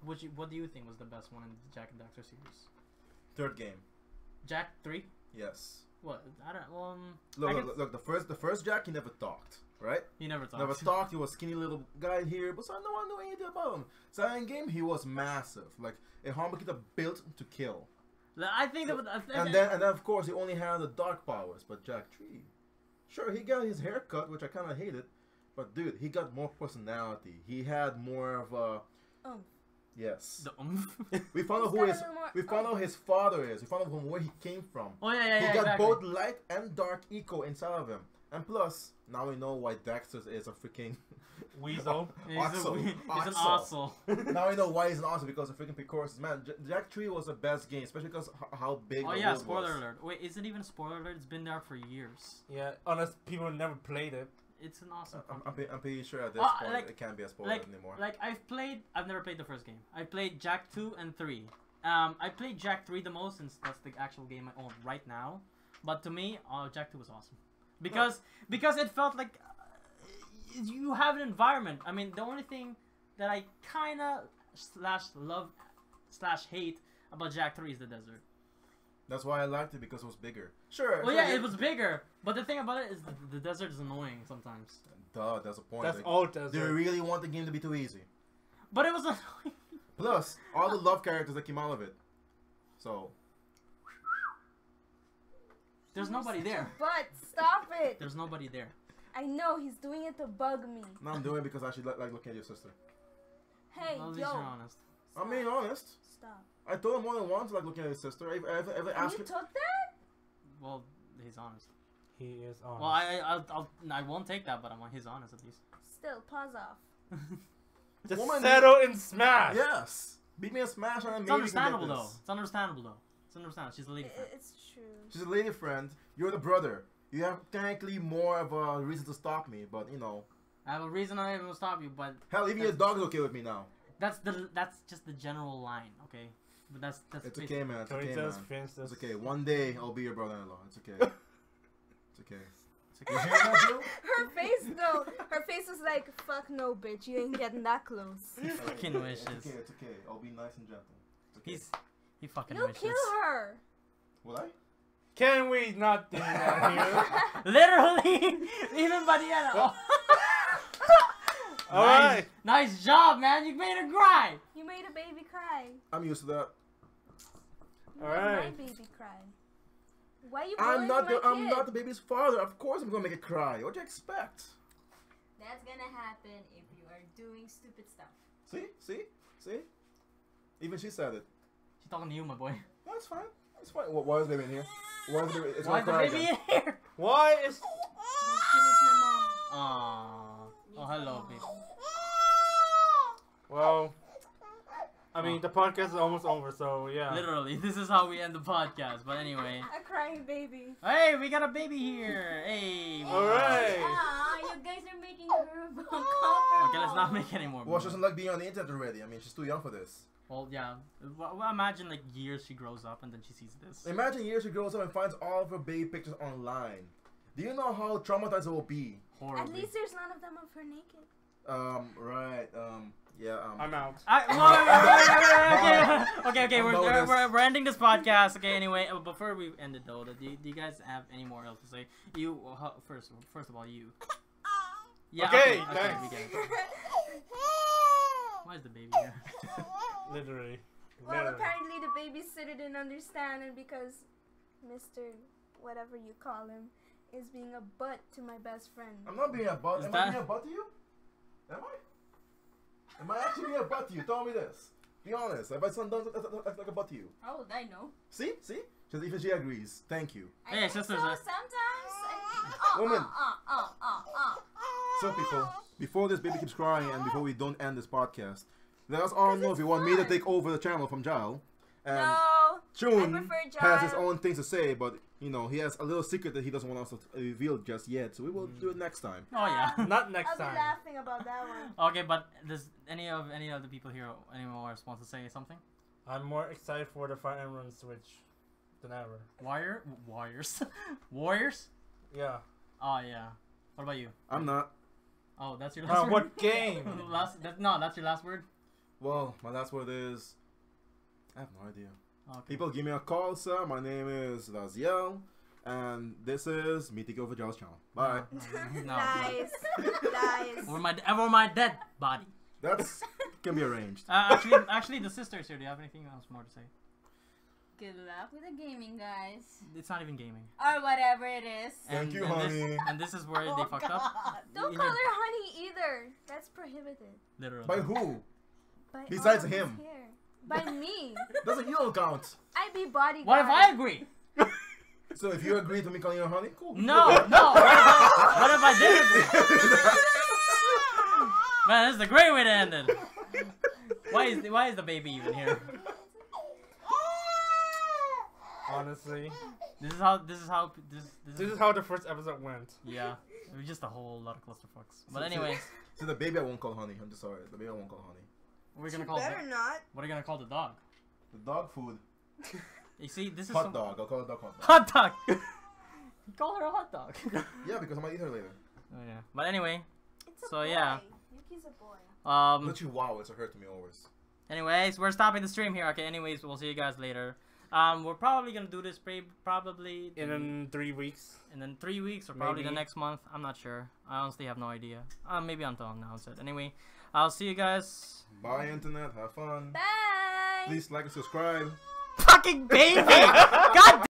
what do you think was the best one in the Jack and Daxter series? Third game. Jack 3? Yes. What? I don't. Look. The first Jack, he never talked, right? He never talked. Never talked. He was skinny little guy here, but no one knew anything about him. Second game, he was massive, like a Harmokita built to kill. I think that. And then of course he only had the dark powers. But Jack 3, sure, he got his haircut, which I kind of hated, but dude, he got more personality. He had more of a. Yes. The oomph. We found out we found out his father is. We found out from where he came from. Oh yeah. He got exactly. both light and dark eco inside of him. And plus, now we know why Daxter is a freaking Weasel. He's Oxel. an asshole. Now we know why he's an awesome because of freaking Picorus. Man, Jack 3 was the best game, especially because how big. Oh the yeah, world spoiler was. alert. Wait, is it even a spoiler alert? It's been there for years. Yeah, unless people never played it. It's an awesome. I'm pretty sure at this point like- it can't be a spoiler anymore. Like I've never played the first game. I played Jack 2 and 3. I played Jack 3 the most since that's the actual game I own right now. But to me, Jack 2 was awesome. Because it felt like you have an environment. I mean, the only thing that I kinda /love /hate about Jack 3 is the desert. That's why I liked it because it was bigger. Sure. Well, yeah, it was bigger. But the thing about it is the desert is annoying sometimes. Duh, that's the point. That's Like, all desert. they really want the game to be too easy. But it was annoying. Plus, all the love characters that came out of it. So. There's nobody there. But stop it! There's nobody there. I know he's doing it to bug me. No, I'm doing it because I actually like looking at your sister. Hey, Well, at least yo. you're honest. I'm being honest. Stop. I told him more than once like looking at his sister. I ever asked You him. took that? Well, he's honest. He is on. Well, I won't take that, but he's honest at least. Still, pause off. Just Woman- settle and smash. Yes. Beat me a smash and then It's maybe we can get understandable though. this. It's understandable though. It's understandable. She's a lady friend. It's true. She's a lady friend. You're the brother. You have technically more of a reason to stop me, but you know. I have a reason I'm able to stop you, but Hell, even your dog is okay with me now. that's just the general line, okay? But that's It's okay, man. It's Can we okay, just man. finish this? It's okay. One day I'll be your brother-in-law. It's okay. It's okay. It's okay. You hear that, Drew? Her face though, her face was like, "Fuck no, bitch, you ain't getting that close." He fucking wishes. It's okay. It's okay. I'll be nice and gentle. It's okay. He fucking You wishes. kill her. Will I? Can we not do that here? Literally, even by the end. Oh. All nice, right. nice job, man. You made her cry. You made a baby cry. I'm used to that. You All made right. my baby cry. Why you I'm bullying not my the I'm kid? not the baby's father. Of course I'm gonna make it cry. What do you expect? That's gonna happen if you are doing stupid stuff. See? Even she said it. She's talking to you, my boy. That's fine. That's fine. Why is the baby in here? Why is the baby? It's Why is the gonna cry baby again. in here? Why is? She needs her mom. Aww. Oh, hello, baby. Well, I mean, the podcast is almost over, so yeah. Literally, this is how we end the podcast. But anyway, A crying baby. hey, we got a baby here. Hey. All right. Ah, you guys are making her uncomfortable. Okay, let's not make any more. Well, she doesn't like being on the internet already. I mean, she's too young for this. Well, yeah. Well, imagine like years she grows up and then she sees this. Imagine years she grows up and finds all of her baby pictures online. Do you know how traumatized it will be? Horribly. At least there's none of them of her naked. Right. Yeah. I'm out. Okay. I'm done with We're ending this podcast. Okay. Anyway, before we end it though, do you guys have any more else to say? You first of all, you. Yeah. Okay, we thanks. get it. Why is the baby here? Literally. Well, Literally. apparently the babysitter didn't understand, and because Mr. whatever you call him, is being a butt to my best friend. I'm not being a butt. Is Am that- I being a butt to you? Am I? Am I actually being a butt to you? Tell me this. Be honest. Have I done act like a butt to you? How would I know? See? See? Just even she agrees. Thank you. I Hey, think sisters, So, uh, sometimes. Woman. So people, before this baby keeps crying and before we don't end this podcast, let us all know if you want me to take over the channel from Jyle. And No, I Chun prefer has his Jyle. own things to say, but you know he has a little secret that he doesn't want us to reveal just yet. So we will do it next time. Oh yeah. Not next I'll be time. laughing about that one. Okay, but does any of the people here anyone else want to say something? I'm more excited for the Fire Emblem Switch than ever. Warriors, Warriors. Yeah. Oh yeah. What about you? I'm not. Oh, that's your last word. What game? That's your last word. Well, my last word is I have no idea. Okay. People give me a call, sir. My name is RaZL, and this is me taking over Jyle's channel. Bye. No. Nice, nice. Over my dead body. That's can be arranged. Actually, the sisters here. Do you have anything else more to say? Good luck with the gaming, guys. It's not even gaming. Or whatever it is. Thank you, and honey. and this is where they fucked up. Don't In call your- her honey either. That's prohibited. Literally. By who? By Besides all of his him. hair. By me. Doesn't you don't count? I be bodyguard. What if I agree? So if you agree to me calling you honey, cool. No. What if I did agree? Man, this is a great way to end it. Why is the baby even here? Honestly, This is how this is how the first episode went. yeah. It was just a whole lot of clusterfucks. But anyways, So the baby I won't call honey. I'm just sorry. The baby I won't call honey. what are we gonna You call better not. what are you gonna call the dog? The dog food. You see, this is Hot some- dog. I'll call the dog hot dog. Hot dog. You call her a hot dog. Yeah, because I might eat her later. Oh yeah. But anyway, It's a So, boy. yeah. Yuki's a boy. But you wow, it's a hurt to me always. Anyways, we're stopping the stream here. Okay. Anyways, we'll see you guys later. We're probably gonna do this probably In 3 weeks. and then 3 weeks or probably the Maybe. next month. I'm not sure. I honestly have no idea. Maybe until I announce it. Anyway, I'll see you guys. Bye, internet. Have fun. Bye. Please like and subscribe. Fucking baby! God